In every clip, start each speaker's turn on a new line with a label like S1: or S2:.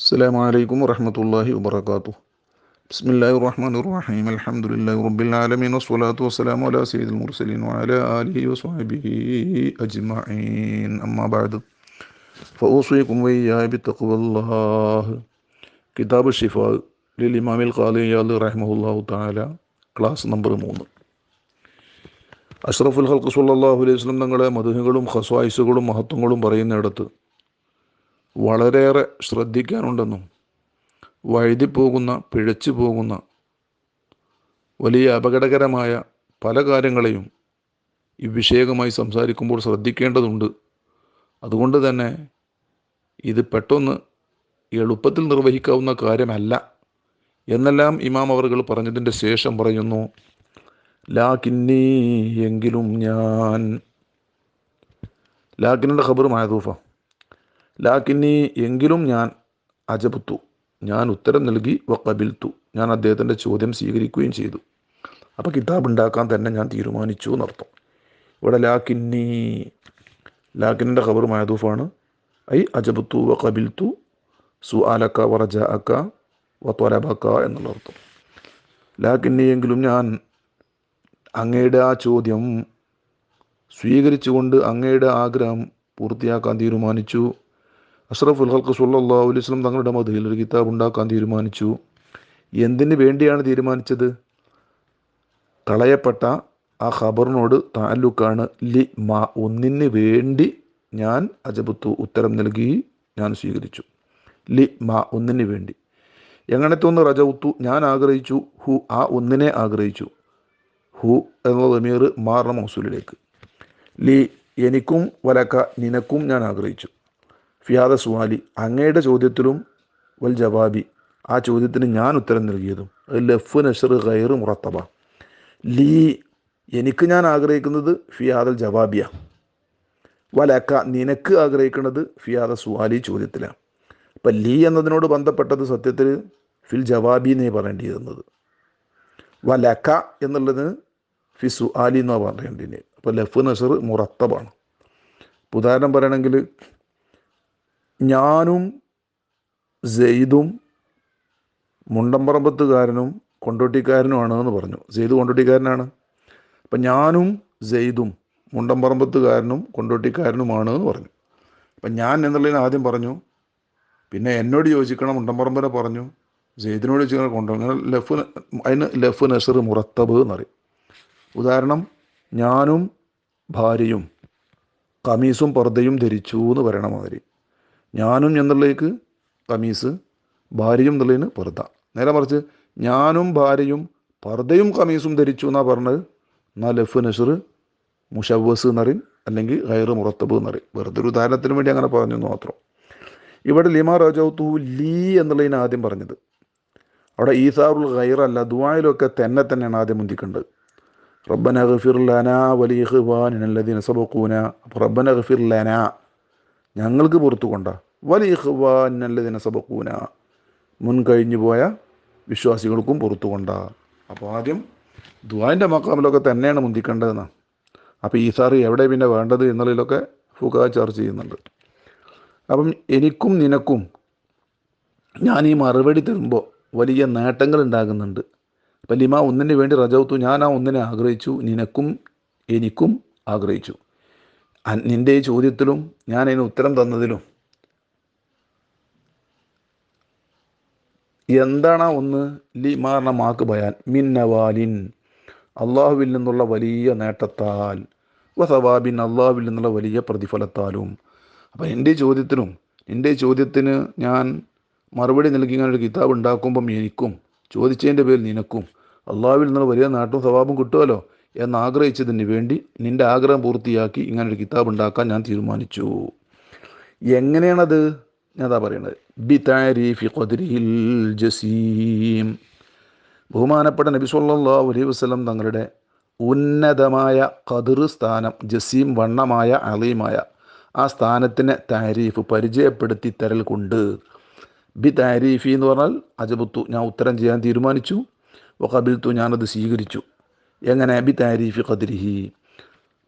S1: السلام عليكم ورحمة الله وبركاته. بسم الله الرحمن الرحيم. الحمد لله رب العالمين والصلاة والسلام على سيد المرسلين وعلى آله وصحبه أجمعين. أما بعد فأوصيكم وإياي بتقوى الله. കിതാബ് ഷിഫ ലിൽ ഇമാമിൽ ഖാദി ഇയാദ് റഹിമഹുല്ലാഹു തആല, ക്ലാസ് നമ്പർ 3. അഷ്റഫുൽ ഖൽഖ് സ്വല്ലല്ലാഹു അലൈഹി വസല്ലം തങ്ങളുടെ മദ്ഹുകളും ഖസ്വായിസുകളും മഹത്വങ്ങളും പറയുന്നിടത്ത് വളരെയേറെ ശ്രദ്ധിക്കാനുണ്ടെന്നും വഴുതിപ്പോകുന്ന, പിഴച്ചു പോകുന്ന വലിയ അപകടകരമായ പല കാര്യങ്ങളെയും ഈ വിഷയകമായി സംസാരിക്കുമ്പോൾ ശ്രദ്ധിക്കേണ്ടതുണ്ട്. അതുകൊണ്ട് തന്നെ ഇത് പെട്ടെന്ന് എളുപ്പത്തിൽ നിർവഹിക്കാവുന്ന കാര്യമല്ല എന്നെല്ലാം ഇമാം അവറുകൾ പറഞ്ഞതിൻ്റെ ശേഷം പറയുന്നു, ലാകിന്നി എങ്കിലും ഞാൻ. ലാക്കിൻ്റെ ഖബർ മഅദൂഫ. ലാക്കിന്നി എങ്കിലും ഞാൻ, അജബ്തു ഞാൻ ഉത്തരം നൽകി, വഖബിൽതു ഞാൻ അദ്ദേഹത്തിൻ്റെ ചോദ്യം സ്വീകരിക്കുകയും ചെയ്തു. അപ്പോൾ കിതാബ് ഉണ്ടാക്കാൻ തന്നെ ഞാൻ തീരുമാനിച്ചു എന്നർത്ഥം. ഇവിടെ ലാക്കിന്നി, ലാക്കിൻ്റെ ഖബർ മഅദൂഫാണ്. ഐ അജബ്തു വഖബിൽതു സുആലക വറജാഅക വത്വലബക എന്നുള്ള അർത്ഥം. ലാക്കിന്നി എങ്കിലും ഞാൻ അങ്ങയുടെ ആ ചോദ്യം സ്വീകരിച്ചുകൊണ്ട് അങ്ങയുടെ ആഗ്രഹം പൂർത്തിയാക്കാൻ തീരുമാനിച്ചു. അഷ്റഫുൽ ഖൽഖ് സ്വല്ലല്ലാഹു അലൈഹി വസല്ലം തങ്ങളുടെ മദ്ഹിൽ ഒരു കിതാബ് ഉണ്ടാക്കാൻ തീരുമാനിച്ചു. എന്തിനു വേണ്ടിയാണ് തീരുമാനിച്ചത്? കളയപ്പെട്ട ആ ഖബറിനോട് താല്ലുക്കാണ്. ലി മാ, ഒന്നിന് വേണ്ടി ഞാൻ അജബത്തു ഉത്തരം നൽകി, ഞാൻ സ്വീകരിച്ചു. ലി മാ, ഒന്നിന് വേണ്ടി. എങ്ങനത്തെ ഒന്ന്? റജൗത്തു ഞാൻ ആഗ്രഹിച്ചു, ഹു ആ ഒന്നിനെ ആഗ്രഹിച്ചു. ഹു എന്ന ദമീർ മാറണ മൗസൂലിലേക്ക്. ലി എനിക്കും, വലക്ക നിനക്കും ഞാൻ ആഗ്രഹിച്ചു. ഫിയാദ സുവാലി അങ്ങയുടെ ചോദ്യത്തിലും, വൽ ജവാബി ആ ചോദ്യത്തിന് ഞാൻ ഉത്തരം നൽകിയതും. ലഫ് നഷർ ഗൈർ മുറത്തബ. ലീ എനിക്ക് ഞാൻ ആഗ്രഹിക്കുന്നത് ഫിയാദൽ ജവാബിയ, വലക്ക നിനക്ക് ആഗ്രഹിക്കുന്നത് ഫിയാദ സുവാലി ചോദ്യത്തിലാണ്. അപ്പം ലീ എന്നതിനോട് ബന്ധപ്പെട്ടത് സത്യത്തിൽ ഫിൽ ജവാബി എന്നേ പറയേണ്ടിയിരുന്നത്. വലക്ക എന്നുള്ളത് ഫി സുആലി എന്നാണ് പറയേണ്ടത്. അപ്പോൾ ലഫ് നഷർ മുറത്തബാണ്. ഉദാഹരണം പറയണമെങ്കിൽ, ഞാനും സെയ്ദും മുണ്ടമ്പറമ്പത്തുകാരനും കൊണ്ടോട്ടിക്കാരനുമാണ് എന്ന് പറഞ്ഞു. സെയ്ദ് കൊണ്ടോട്ടിക്കാരനാണ്. അപ്പം ഞാനും സെയ്ദും മുണ്ടമ്പറമ്പത്തുകാരനും കൊണ്ടോട്ടിക്കാരനുമാണ് എന്ന് പറഞ്ഞു. അപ്പം ഞാൻ എന്നുള്ളതിന് ആദ്യം പറഞ്ഞു, പിന്നെ എന്നോട് ചോദിക്കണം മുണ്ടമ്പറമ്പനെ പറഞ്ഞു, സെയ്ദിനോട് ചോദിക്കണം കൊണ്ടോ. അങ്ങനെ അതിന് ലഫ് നഷർ മുറത്തബ് എന്നറിയും. ഉദാഹരണം, ഞാനും ഭാര്യയും കമീസും പർദ്ദയും ധരിച്ചു എന്ന് പറയണ മാതിരി. ഞാനും എന്നുള്ളേക്ക് കമീസ്, ഭാര്യയും എന്നുള്ളതിന് പർദ്ദ. നേരെ മറിച്ച് ഞാനും ഭാര്യയും പർദ്ദയും കമീസും ധരിച്ചു എന്നാണ് പറഞ്ഞത്. എന്നാൽ ലഫ് നഷർ മുഷവ്വസ് എന്നറിയും, അല്ലെങ്കിൽ ഗൈർ മുറത്തബ് എന്നറിയും. വെറുതെ ഒരു ഉദാഹരണത്തിന് വേണ്ടി അങ്ങനെ പറഞ്ഞു എന്ന് മാത്രം. ഇവിടെ ലിമാ റജൗതു ലീ എന്നുള്ളതിന് ആദ്യം പറഞ്ഞത്. അവിടെ ഈസാറുൽ ഗൈർ അല്ല, ദുആയിലൊക്കെ തന്നെയാണ് ആദ്യം മുന്തിക്കേണ്ടത്. റബ്ബന ഗഫിർ ലനാ വലിഇഖ്വാനിന അല്ലദീന സബഖൂന. അപ്പോൾ റബ്ബന ഗഫിർ ലനാ ഞങ്ങൾക്ക് പുറത്തു കൊണ്ട, വലിഇഖ്വാനിന അല്ലദീന സബഖൂന മുൻകഴിഞ്ഞു പോയ വിശ്വാസികൾക്കും പുറത്തു കൊണ്ട. അപ്പോൾ ആദ്യം ദുആൻ്റെ മഖാമിലൊക്കെ തന്നെയാണ് മുന്തിക്കേണ്ടതെന്നാണ്. അപ്പോൾ ഈസാറ് എവിടെ പിന്നെ വേണ്ടത് എന്നുള്ളതിലൊക്കെ ഫുഖഹാ ചർച്ച ചെയ്യുന്നുണ്ട്. അപ്പം എനിക്കും നിനക്കും ഞാൻ ഈ മറുപടി തരുമ്പോൾ വലിയ നേട്ടങ്ങൾ ഉണ്ടാകുന്നുണ്ട്. അപ്പം ലിമ ഒന്നിന് വേണ്ടി റജൗത്തു ഞാൻ ആ ഒന്നിനെ ആഗ്രഹിച്ചു, നിനക്കും എനിക്കും ആഗ്രഹിച്ചു. നിൻ്റെ ഈ ചോദ്യത്തിലും ഞാൻ അതിന് ഉത്തരം തന്നതിലും എന്താണ് ആ ഒന്ന്? ലിമാറിന മാക്ക് ബയാൻ മിൻ നവാലിൻ അള്ളാഹുവിൽ നിന്നുള്ള വലിയ നേട്ടത്താൽ, വസവാബിൻ അള്ളാഹുവിൽ നിന്നുള്ള വലിയ പ്രതിഫലത്താലും. അപ്പം എൻ്റെ ചോദ്യത്തിനും നിൻ്റെ ചോദ്യത്തിന് ഞാൻ മറുപടി നൽകി ഇങ്ങനെ ഒരു കിതാബ് ഉണ്ടാക്കുമ്പം എനിക്കും ചോദിച്ചതിൻ്റെ പേരിൽ നിനക്കും അള്ളാഹുവിൽ നിന്നുള്ള വലിയ നേട്ടവും സവാബും കിട്ടുമല്ലോ എന്നാഗ്രഹിച്ചതിന് വേണ്ടി നിൻ്റെ ആഗ്രഹം പൂർത്തിയാക്കി ഇങ്ങനൊരു കിതാബ് ഉണ്ടാക്കാൻ ഞാൻ തീരുമാനിച്ചു. എങ്ങനെയാണത്? ഞാൻ അതാ പറയണത്. ബി താരീഫി ഖദ്രിഹിൽ ജസീം. ബഹുമാനപ്പെട്ട നബി സല്ലല്ലാഹു അലൈഹി വസല്ലം തങ്ങളുടെ ഉന്നതമായ ഖദ്ർ സ്ഥാനം, ജസീം വണ്ണമായ, അലീമായ ആ സ്ഥാനത്തിനെ താരീഫ് പരിചയപ്പെടുത്തി തരൽ കൊണ്ട്. ബി താരീഫി എന്ന് പറഞ്ഞാൽ അജബത്തു ഞാൻ ഉത്തരം ചെയ്യാൻ തീരുമാനിച്ചു, വഖബിൽത്തു ഞാനത് സ്വീകരിച്ചു. എങ്ങനെ? ബി താരീഫി ഖദ്രിഹി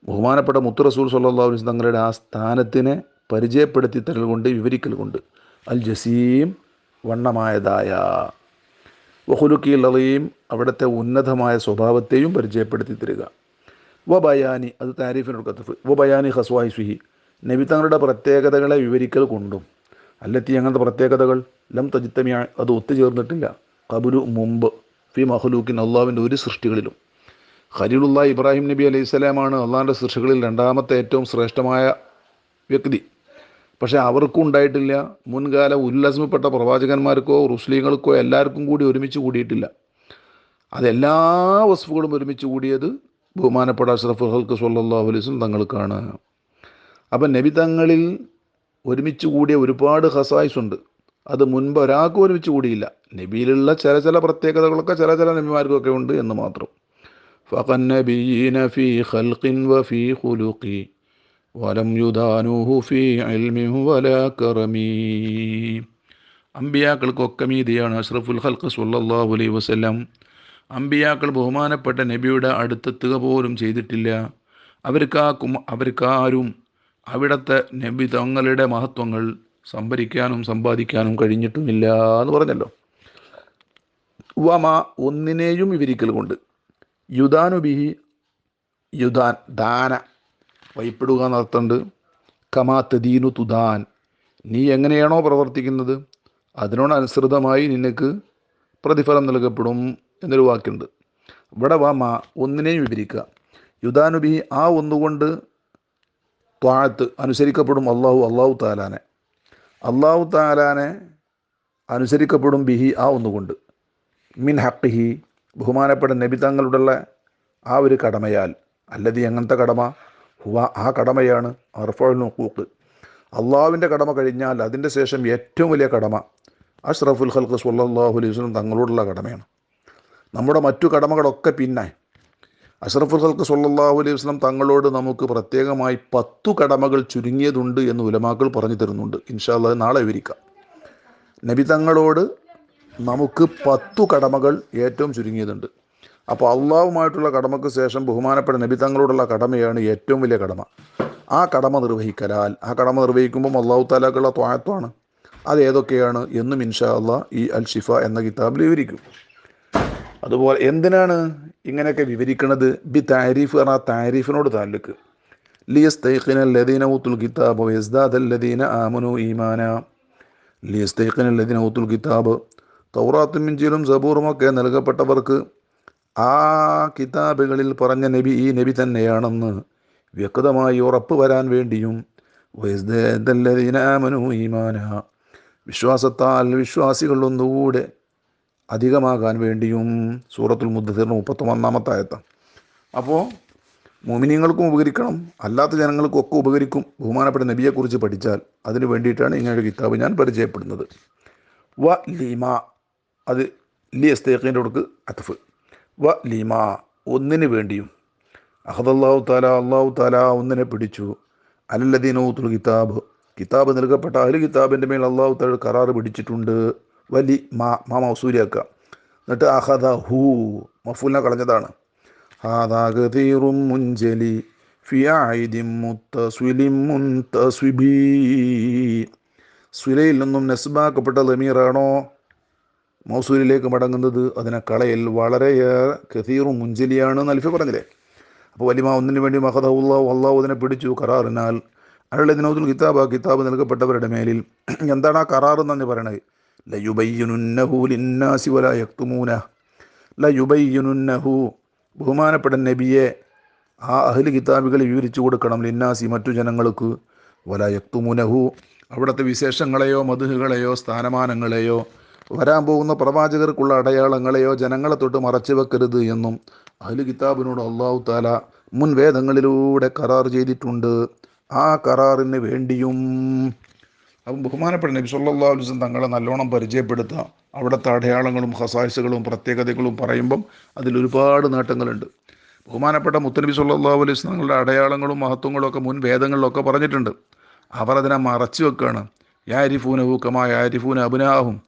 S1: ബഹുമാനപ്പെട്ട മുത്ത് റസൂൽ സല്ലല്ലാഹു അലൈഹി വസല്ലം തങ്ങളുടെ ആ സ്ഥാനത്തിനെ പരിചയപ്പെടുത്തി തരൽ കൊണ്ട്, വിവരിക്കൽ കൊണ്ട്. അൽ ജസീം വണ്ണമായതായ വഹുലുക്കിൽ അലീം അവിടുത്തെ ഉന്നതമായ സ്വഭാവത്തെയും പരിചയപ്പെടുത്തി തരിക. വ ബയാനി അത് താരീഫിനോട് കത്തഫ് വ ബയാനി ഹസ്വായിസുഹി നബി തങ്ങളുടെ പ്രത്യേകതകളെ വിവരിക്കൽ കൊണ്ടും അല്ലെത്തി അങ്ങനത്തെ പ്രത്യേകതകൾ ലം തജിത്തമിയ അത് ഒത്തുചേർന്നിട്ടില്ല കബുലു മുമ്പ് ഫി മഹ്ലൂക്കിൻ അള്ളാഹുവിൻ്റെ ഒരു സൃഷ്ടികളിലും. ഖലീലുല്ലാഹ് ഇബ്രാഹിം നബി അലൈഹി സ്വലാമാണ് അള്ളാഹിൻ്റെ സൃഷ്ടികളിൽ രണ്ടാമത്തെ ഏറ്റവും ശ്രേഷ്ഠമായ വ്യക്തി. പക്ഷേ അവർക്കും ഉണ്ടായിട്ടില്ല, മുൻകാല ഉല്ലസ്മപ്പെട്ട പ്രവാചകന്മാർക്കോ റുസ്ലീങ്ങൾക്കോ എല്ലാവർക്കും കൂടി ഒരുമിച്ച് കൂടിയിട്ടില്ല. അതെല്ലാ വസ്ഫുകളും ഒരുമിച്ച് കൂടിയത് ബഹുമാനപ്പെട്ട അഷ്റഫുൽ ഖൽഖ് സ്വല്ലല്ലാഹു അലൈഹി വസല്ലം തങ്ങൾക്കാണ്. അപ്പം നബി തങ്ങളിൽ ഒരുമിച്ച് കൂടിയ ഒരുപാട് ഖസായിസ് ഉണ്ട്. അത് മുൻപ് ഒരാൾക്കും ഒരുമിച്ച് കൂടിയില്ല. നബിയിലുള്ള ചില പ്രത്യേകതകളൊക്കെ ചില നബിമാർക്കൊക്കെ ഉണ്ട് എന്ന് മാത്രം. ഫഖന്നബിയ്യീന ഫീ ഖൽഖിൻ വഫീ ഖുലുഖി വലം യുദാനുഹു ഫീ ഇൽമിൻ വലാ കറമീ. അമ്പിയാക്കൾക്കൊക്കെ മീതിയാണ് അഷ്റഫുൽ ഖൽഖ് സ്വല്ലല്ലാഹു അലൈഹി വസല്ലം. അമ്പിയാക്കൾ ബഹുമാനപ്പെട്ട നബിയുടെ അടുത്തെത്തുക പോലും ചെയ്തിട്ടില്ല. അവർക്കാരും അവിടുത്തെ നബി തങ്ങളുടെ മഹത്വങ്ങൾ സംഭരിക്കാനും സമ്പാദിക്കാനും കഴിഞ്ഞിട്ടുമില്ല എന്ന് പറഞ്ഞല്ലോ. വമ ഒന്നിനെയും വിവരിക്കൽ കൊണ്ട് യുദാനുബിഹി യുദാൻ ദാന വൈപ്പെടുക എന്നർത്ഥമുണ്ട്. കമാ തദീനു തുദാൻ നീ എങ്ങനെയാണോ പ്രവർത്തിക്കുന്നത് അതിനോടനുസൃതമായി നിനക്ക് പ്രതിഫലം നൽകപ്പെടും എന്നൊരു വാക്കുണ്ട്. ഇവിടെ വമ ഒന്നിനെയും വിവരിക്കുക. യുദാനുബിഹി ആ ഒന്നുകൊണ്ട് ത്വാഅത്ത് അനുസരിക്കപ്പെടും അള്ളാഹു താലാനെ അനുസരിക്കപ്പെടും ബിഹി ആ ഒന്നുകൊണ്ട്. മിൻ ഹഖിഹി ബഹുമാനപ്പെട്ട നബി തങ്ങളുടെയുള്ള ആ ഒരു കടമയാൽ. അല്ലതി എങ്ങനത്തെ കടമ? ഹുവ ആ കടമയാണ് അർഫഉൽ ഹുഖൂഖ് അള്ളാഹുവിൻ്റെ കടമ കഴിഞ്ഞാൽ അതിൻ്റെ ശേഷം ഏറ്റവും വലിയ കടമ അഷ്റഫുൽ ഖൽഖ് സ്വല്ലല്ലാഹു അലൈഹി വസല്ലം തങ്ങളോടുള്ള കടമയാണ്. നമ്മുടെ മറ്റു കടമകളൊക്കെ പിന്നെ അഷ്റഫുൽ ഖൽഖ് സ്വല്ലല്ലാഹു അലൈഹി വസല്ലം തങ്ങളോട് നമുക്ക് പ്രത്യേകമായി 10 കടമകൾ ചുരുങ്ങിയതുണ്ട് എന്ന് ഉലമാക്കൾ പറഞ്ഞു തരുന്നുണ്ട്. ഇൻഷാ അല്ലാഹ് നാളെ വിവരിക്കാം. നബി തങ്ങളോട് നമുക്ക് 10 കടമകൾ ഏറ്റവും ചുരുങ്ങിയതുണ്ട്. അപ്പോൾ അള്ളാഹുമായിട്ടുള്ള കടമയ്ക്ക് ശേഷം ബഹുമാനപ്പെട്ട നബി തങ്ങളോടുള്ള കടമയാണ് ഏറ്റവും വലിയ കടമ. ആ കടമ നിർവഹിക്കുമ്പം അള്ളാഹു താലാക്കുള്ള ത്വാഅത്താണ്. അത് ഏതൊക്കെയാണ് എന്നും ഇൻഷാ അല്ലാഹ് ഈ അൽ ഷിഫ എന്ന കിതാബിൽ വിവരിക്കും. അതുപോലെ എന്തിനാണ് ഇങ്ങനെയൊക്കെ വിവരിക്കുന്നത്? ബി താരീഫ് പറഞ്ഞാൽ താരീഫിനോട് താല്ലുക്ക്. ലിയസ്തൈഖിനൽ ലദീന ഊത്തുൽ കിതാബ് വയസ്ദാദൽ ലദീന ആമനു ഈമാന. ലിയസ്തൈഖിനൽ ലദീന ഊത്തുൽ കിതാബ് തൗറാത്തും ഇൻജീലും സബൂറുമൊക്കെ നൽകപ്പെട്ടവർക്ക് ആ കിതാബുകളിൽ പറഞ്ഞ നബി ഈ നബി തന്നെയാണെന്ന് വ്യക്തമായി ഉറപ്പ് വരാൻ വേണ്ടിയും വയസ്ദാദൽ ലദീന ആമനു ഈമാന വിശ്വാസത്താൽ വിശ്വാസികൾ ഒന്നുകൂടെ അധികമാകാൻ വേണ്ടിയും. സൂറത്തുൽ മുദ്ദസിറിന് 31-ാമത്തെ ആയത്താണ്. അപ്പോൾ മുഅ്മിനീങ്ങൾക്കും ഉപകരിക്കണം, അല്ലാത്ത ജനങ്ങൾക്കൊക്കെ ഉപകരിക്കും ബഹുമാനപ്പെട്ട നബിയെക്കുറിച്ച് പഠിച്ചാൽ. അതിന് വേണ്ടിയിട്ടാണ് ഇങ്ങനൊരു കിതാബ് ഞാൻ പരിചയപ്പെടുന്നത്. വ ലീമ അത് ലി എസ്തേഖിൻ്റെ കൊടുക്ക് അത്ഫ്. വ ലീമ ഒന്നിന് വേണ്ടിയും. അള്ളാഹു താല ഒന്നിനെ പിടിച്ചു. അലല്ലദീന ഊത്തുൽ കിതാബ് നൽകപ്പെട്ട അഹ്ലു കിതാബിൻ്റെ മേൽ അള്ളാഹു താല കരാറ് പിടിച്ചിട്ടുണ്ട്. വലി മാ മൗസൂലിയാക്കുക. എന്നിട്ട് അഹദ ഹൂ മഫൂലിനെ കളഞ്ഞതാണ്. ഹാദാ ഗദീറും മുൻജലി ഫി ആയിദിൻ മുത്തസ്വിലിൻ മുൻതസ്വിബി. സ്വിലയിൽ നിന്നും നസ്ബാക്കപ്പെട്ട ലമീറാണോ മൗസൂലിലേക്ക് മടങ്ങുന്നത് അതിനെ കളയൽ വളരെയേറെ കഥീറും മുൻജലിയാണ് നൽഫി പറഞ്ഞില്ലേ. അപ്പോൾ വലിമ ഒന്നിനു വേണ്ടി അള്ളാഹു അതിനെ പിടിച്ചു കരാറിനാൽ. അലല്ലദീന കിതാബ് നൽകപ്പെട്ടവരുടെ മേലിൽ. എന്താണ് ആ കരാർ എന്നാണ് പറയണത്? ലയുബയ്യിനുന്നഹു ലിന്നാസി വലാ യക്തുമൂനഹു. ലയുബയ്യിനുന്നഹു ബഹുമാനപ്പെട്ട നബിയെ ആ അഹ്ലു കിതാബുകൾ വിവരിച്ചു കൊടുക്കണം. ലിന്നാസി മറ്റു ജനങ്ങൾക്ക്. വലാ യക്തുമൂനഹു അവിടുത്തെ വിശേഷങ്ങളെയോ മദ്ഹുകളെയോ സ്ഥാനമാനങ്ങളെയോ വരാൻ പോകുന്ന പ്രവാചകർക്കുള്ള അടയാളങ്ങളെയോ ജനങ്ങളെ തൊട്ട് മറച്ചു വെക്കരുത് എന്നും അഹ്ലു കിതാബിനോട് അള്ളാഹു താല മുൻ വേദങ്ങളിലൂടെ കരാർ ചെയ്തിട്ടുണ്ട്. ആ കരാറിന് വേണ്ടിയും. അപ്പം ബഹുമാനപ്പെട്ട നബി സല്ലല്ലാഹു അലൈഹി വസല്ലം തങ്ങളെ നല്ലോണം പരിചയപ്പെടുത്തുക. അവിടുത്തെ അടയാളങ്ങളും ഖസായിസുകളും പ്രത്യേകതകളും പറയുമ്പം അതിലൊരുപാട് നേട്ടങ്ങളുണ്ട്. ബഹുമാനപ്പെട്ട മുത്തനബി സല്ലല്ലാഹു അലൈഹി വസല്ലം തങ്ങളുടെ അടയാളങ്ങളും മഹത്വങ്ങളും ഒക്കെ മുൻ വേദങ്ങളിലൊക്കെ പറഞ്ഞിട്ടുണ്ട്. അവർ അതിനെ മറച്ചു വെക്കുകയാണ്. യാരിഫൂനഹു കമാ യാരിഫൂന അബ്നാഹും.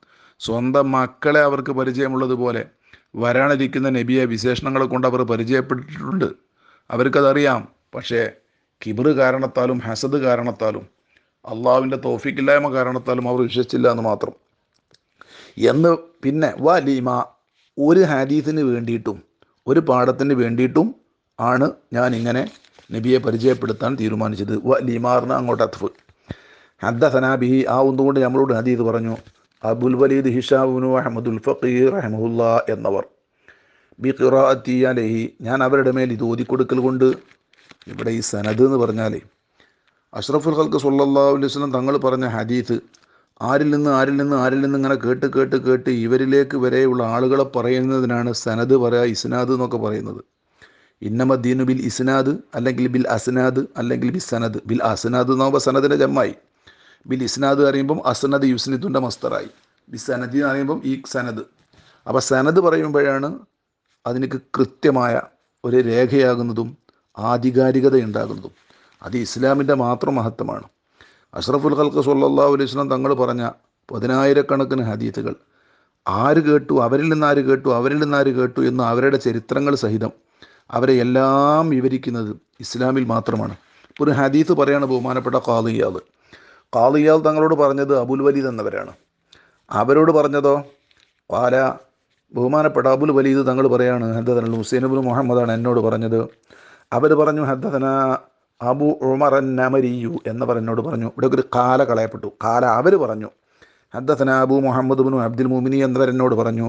S1: സ്വന്തം മക്കളെ അവർക്ക് പരിചയമുള്ളതുപോലെ വരാനിരിക്കുന്ന നബിയെ വിശേഷണങ്ങളെ കൊണ്ട് അവർ പരിചയപ്പെട്ടിട്ടുണ്ട്. അവർക്കതറിയാം. പക്ഷേ കിബ്റ് കാരണത്താലും ഹസദ് കാരണത്താലും അള്ളാഹുവിൻ്റെ തൗഫീഖില്ലായ്മ കാരണത്താലും അവർ വിശ്വസിച്ചില്ല എന്ന് മാത്രം. എന്ന്. പിന്നെ വലിമ, ഒരു ഹദീസിന് വേണ്ടിയിട്ടും ഒരു പാഠത്തിന് വേണ്ടിയിട്ടും ആണ് ഞാൻ ഇങ്ങനെ നബിയെ പരിചയപ്പെടുത്താൻ തീരുമാനിച്ചത്. വലിമാറിന് അങ്ങോട്ട് അത്ഫ്. ഹദ്ദസനാ ബിഹി, ആ ഒന്നുകൊണ്ട് നമ്മളോട് ഹദീസ് പറഞ്ഞു അബുൽ വലീദ് ഹിഷാബുനു അഹമ്മദുൽ ഫഖീർ റഹ്മഹുല്ലാ എന്നവർ. ബി ഖിറാഅത്തി അലൈഹി, ഞാൻ അവരുടെ മേൽ ഇത് ഓതിക്കൊടുക്കൽ കൊണ്ട്. ഇവിടെ ഈ സനദ് എന്ന് പറഞ്ഞാൽ അഷ്റഫുൽ ഖൽഖ് സ്വല്ലല്ലാഹു അലൈഹി വസല്ലം തങ്ങൾ പറഞ്ഞ ഹദീസ് ആരിൽ നിന്ന് ഇങ്ങനെ കേട്ട് കേട്ട് കേട്ട് ഇവരിലേക്ക് വരെയുള്ള ആളുകളെ പറയുന്നതിനാണ് സനദ് പറയുക, ഇസ്നാദ് എന്നൊക്കെ പറയുന്നത്. ഇന്നമദ്ദീനു ബിൽ ഇസ്നാദ്, അല്ലെങ്കിൽ ബിൽ അസ്നാദ്, അല്ലെങ്കിൽ ബിൽ സനദ്. ബിൽ അസ്നാദ് എന്നാകുമ്പോൾ സനദിൻ്റെ ജമ്മായി. ബിൽ ഇസ്നാദ് പറയുമ്പം അസ്നദ് യുസ്നിദുൻ്റെ മസ്തറായി. ബിൽ സനദി എന്ന് പറയുമ്പം ഈ സനദ്. അപ്പോൾ സനദ് പറയുമ്പോഴാണ് അതിനക്ക് കൃത്യമായ ഒരു രേഖയാകുന്നതും ആധികാരികത ഉണ്ടാകുന്നതും. അത് ഇസ്ലാമിൻ്റെ മാത്രം മഹത്വമാണ്. അഷ്റഫുൽ ഖൽഖ് സ്വല്ലല്ലാഹു അലൈഹി വസല്ലം തങ്ങൾ പറഞ്ഞ 10,000 ഹദീസുകൾ ആര് കേട്ടു, അവരിൽ നിന്ന് ആര് കേട്ടു, അവരിൽ നിന്ന് ആര് കേട്ടു എന്ന് അവരുടെ ചരിത്രങ്ങൾ സഹിതം അവരെ എല്ലാം വിവരിക്കുന്നത് ഇസ്ലാമിൽ മാത്രമാണ്. ഒരു ഹദീസ് പറയാണ് ബഹുമാനപ്പെട്ട ഖാദി ഇയാദ് തങ്ങളോട് പറഞ്ഞത് അബുൽ വലീദ് എന്നവരാണ്. അവരോട് പറഞ്ഞതോ ഖാല, ബഹുമാനപ്പെട്ട അബുൽ വലീദ് തങ്ങൾ പറയാണ് ഹദ്ദസന ഹുസൈൻ ഇബ്നു മുഹമ്മദാണ് എന്നോട് പറഞ്ഞത്. അവർ പറഞ്ഞു ഹദ്ദസന അബു ഉമർ അൻ-നമരിയു എന്നവർ എന്നോട് പറഞ്ഞു. ഇവിടെ ഒരു കാല കളയപ്പെട്ടു. കാല അവർ പറഞ്ഞു ഹദ്ദസന അബു മുഹമ്മദ് ഇബ്നു അബ്ദുൽ മുമിനി എന്നവർ എന്നോട് പറഞ്ഞു.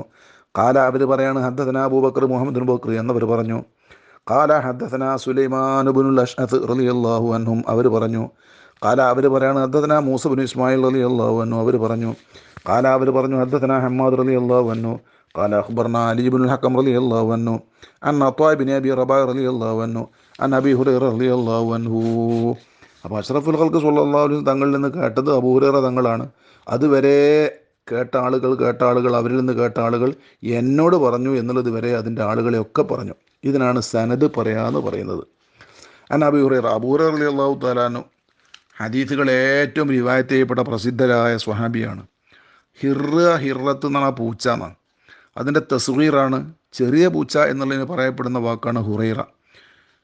S1: കാല അവർ പറയാണ് ഹദ്ദസന അബൂബക്കർ മുഹമ്മദ് ബിൻ ബക്കർ എന്നവർ പറഞ്ഞു. കാല ഹദ്ദസന സുലൈമാൻ ഇബ്നുൽ അശ്അത്ത് റളിയല്ലാഹു അൻഹും, അവർ പറഞ്ഞു. കാല അവർ പറയാണ് ഹദ്ദസന മൂസ ഇബ്നു ഇസ്മായിൽ റളിയല്ലാഹു അൻഹു, അവർ പറഞ്ഞു. കാല അവർ പറഞ്ഞു ഹദ്ദസന ഹമ്മാദ് റളിയല്ലാഹു അൻഹു കാല അഖ്ബർനാ അലി ഇബ്നുൽ ഹക്കം റളിയല്ലാഹു അൻഹു അൻ അത്വാ ഇബ്നു അബി റബാഹ് റളിയല്ലാഹു അൻഹു അൻ അബീ ഹുറൈറ റളിയല്ലാഹു അൻഹു. അപ്പോൾ അഷ്റഫുൽ ഖൽഖ് സ്വല്ലല്ലാഹു അലൈഹി വസല്ലം തങ്ങളിൽ നിന്ന് കേട്ടത് അബൂ ഹുറൈറ തങ്ങളാണ്. അതുവരെ കേട്ട ആളുകൾ അവരിൽ നിന്ന് കേട്ട ആളുകൾ എന്നോട് പറഞ്ഞു എന്നുള്ളത് വരെ അതിൻ്റെ ആളുകളെയൊക്കെ പറഞ്ഞു. ഇതിനാണ് സനദ് പറയാന്ന് പറയുന്നത്. അൻ അബീ ഹുറൈറ, അബൂ ഹുറൈറ റളിയല്ലാഹു തആല അൻഹു ഹദീസുകൾ ഏറ്റവും റിവായത്ത് ചെയ്യപ്പെട്ട പ്രസിദ്ധരായ സ്വഹാബിയാണ്. ഹിറത്ത് എന്നാണ് ആ പൂച്ച എന്നാണ്. അതിൻ്റെ തസ്ഗീറാണ്, ചെറിയ പൂച്ച എന്നുള്ളതിന് പറയപ്പെടുന്ന വാക്കാണ് ഹുറൈറ.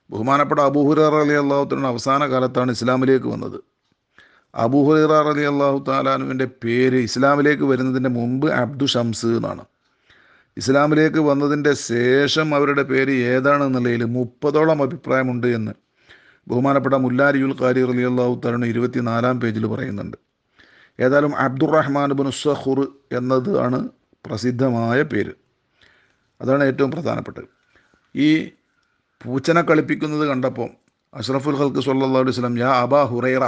S1: ബഹുമാനപ്പെട്ട അബൂ ഹുറൈറ റളിയല്ലാഹു തആല അവസാന കാലത്താണ് ഇസ്ലാമിലേക്ക് വന്നത്. അബൂ ഹുറൈറ റളിയല്ലാഹു തആല അൻഹുവിൻ്റെ പേര് ഇസ്ലാമിലേക്ക് വരുന്നതിൻ്റെ മുമ്പ് അബ്ദു ഷംസ് എന്നാണ്. ഇസ്ലാമിലേക്ക് വന്നതിൻ്റെ ശേഷം അവരുടെ പേര് ഏതാണെന്നുള്ളതിൽ 30ഓളം അഭിപ്രായമുണ്ട് എന്ന് ബഹുമാനപ്പെട്ട മുല്ലാരിയുൽ ഖാരി റളിയല്ലാഹു തആല 24-ാം പേജിൽ പറയുന്നുണ്ട്. ഏതായാലും അബ്ദുറഹ്മാൻ ഇബ്നു സഖുർ എന്നതാണ് പ്രസിദ്ധമായ പേര്. അതാണ് ഏറ്റവും പ്രധാനപ്പെട്ടത്. ഈ പൂച്ചനെ കളിപ്പിക്കുന്നത് കണ്ടപ്പോൾ അഷ്റഫുൽ ഖൽഖ് സ്വല്ലല്ലാഹു അലൈഹി വസല്ലം യാ അബാ ഹുറൈറ,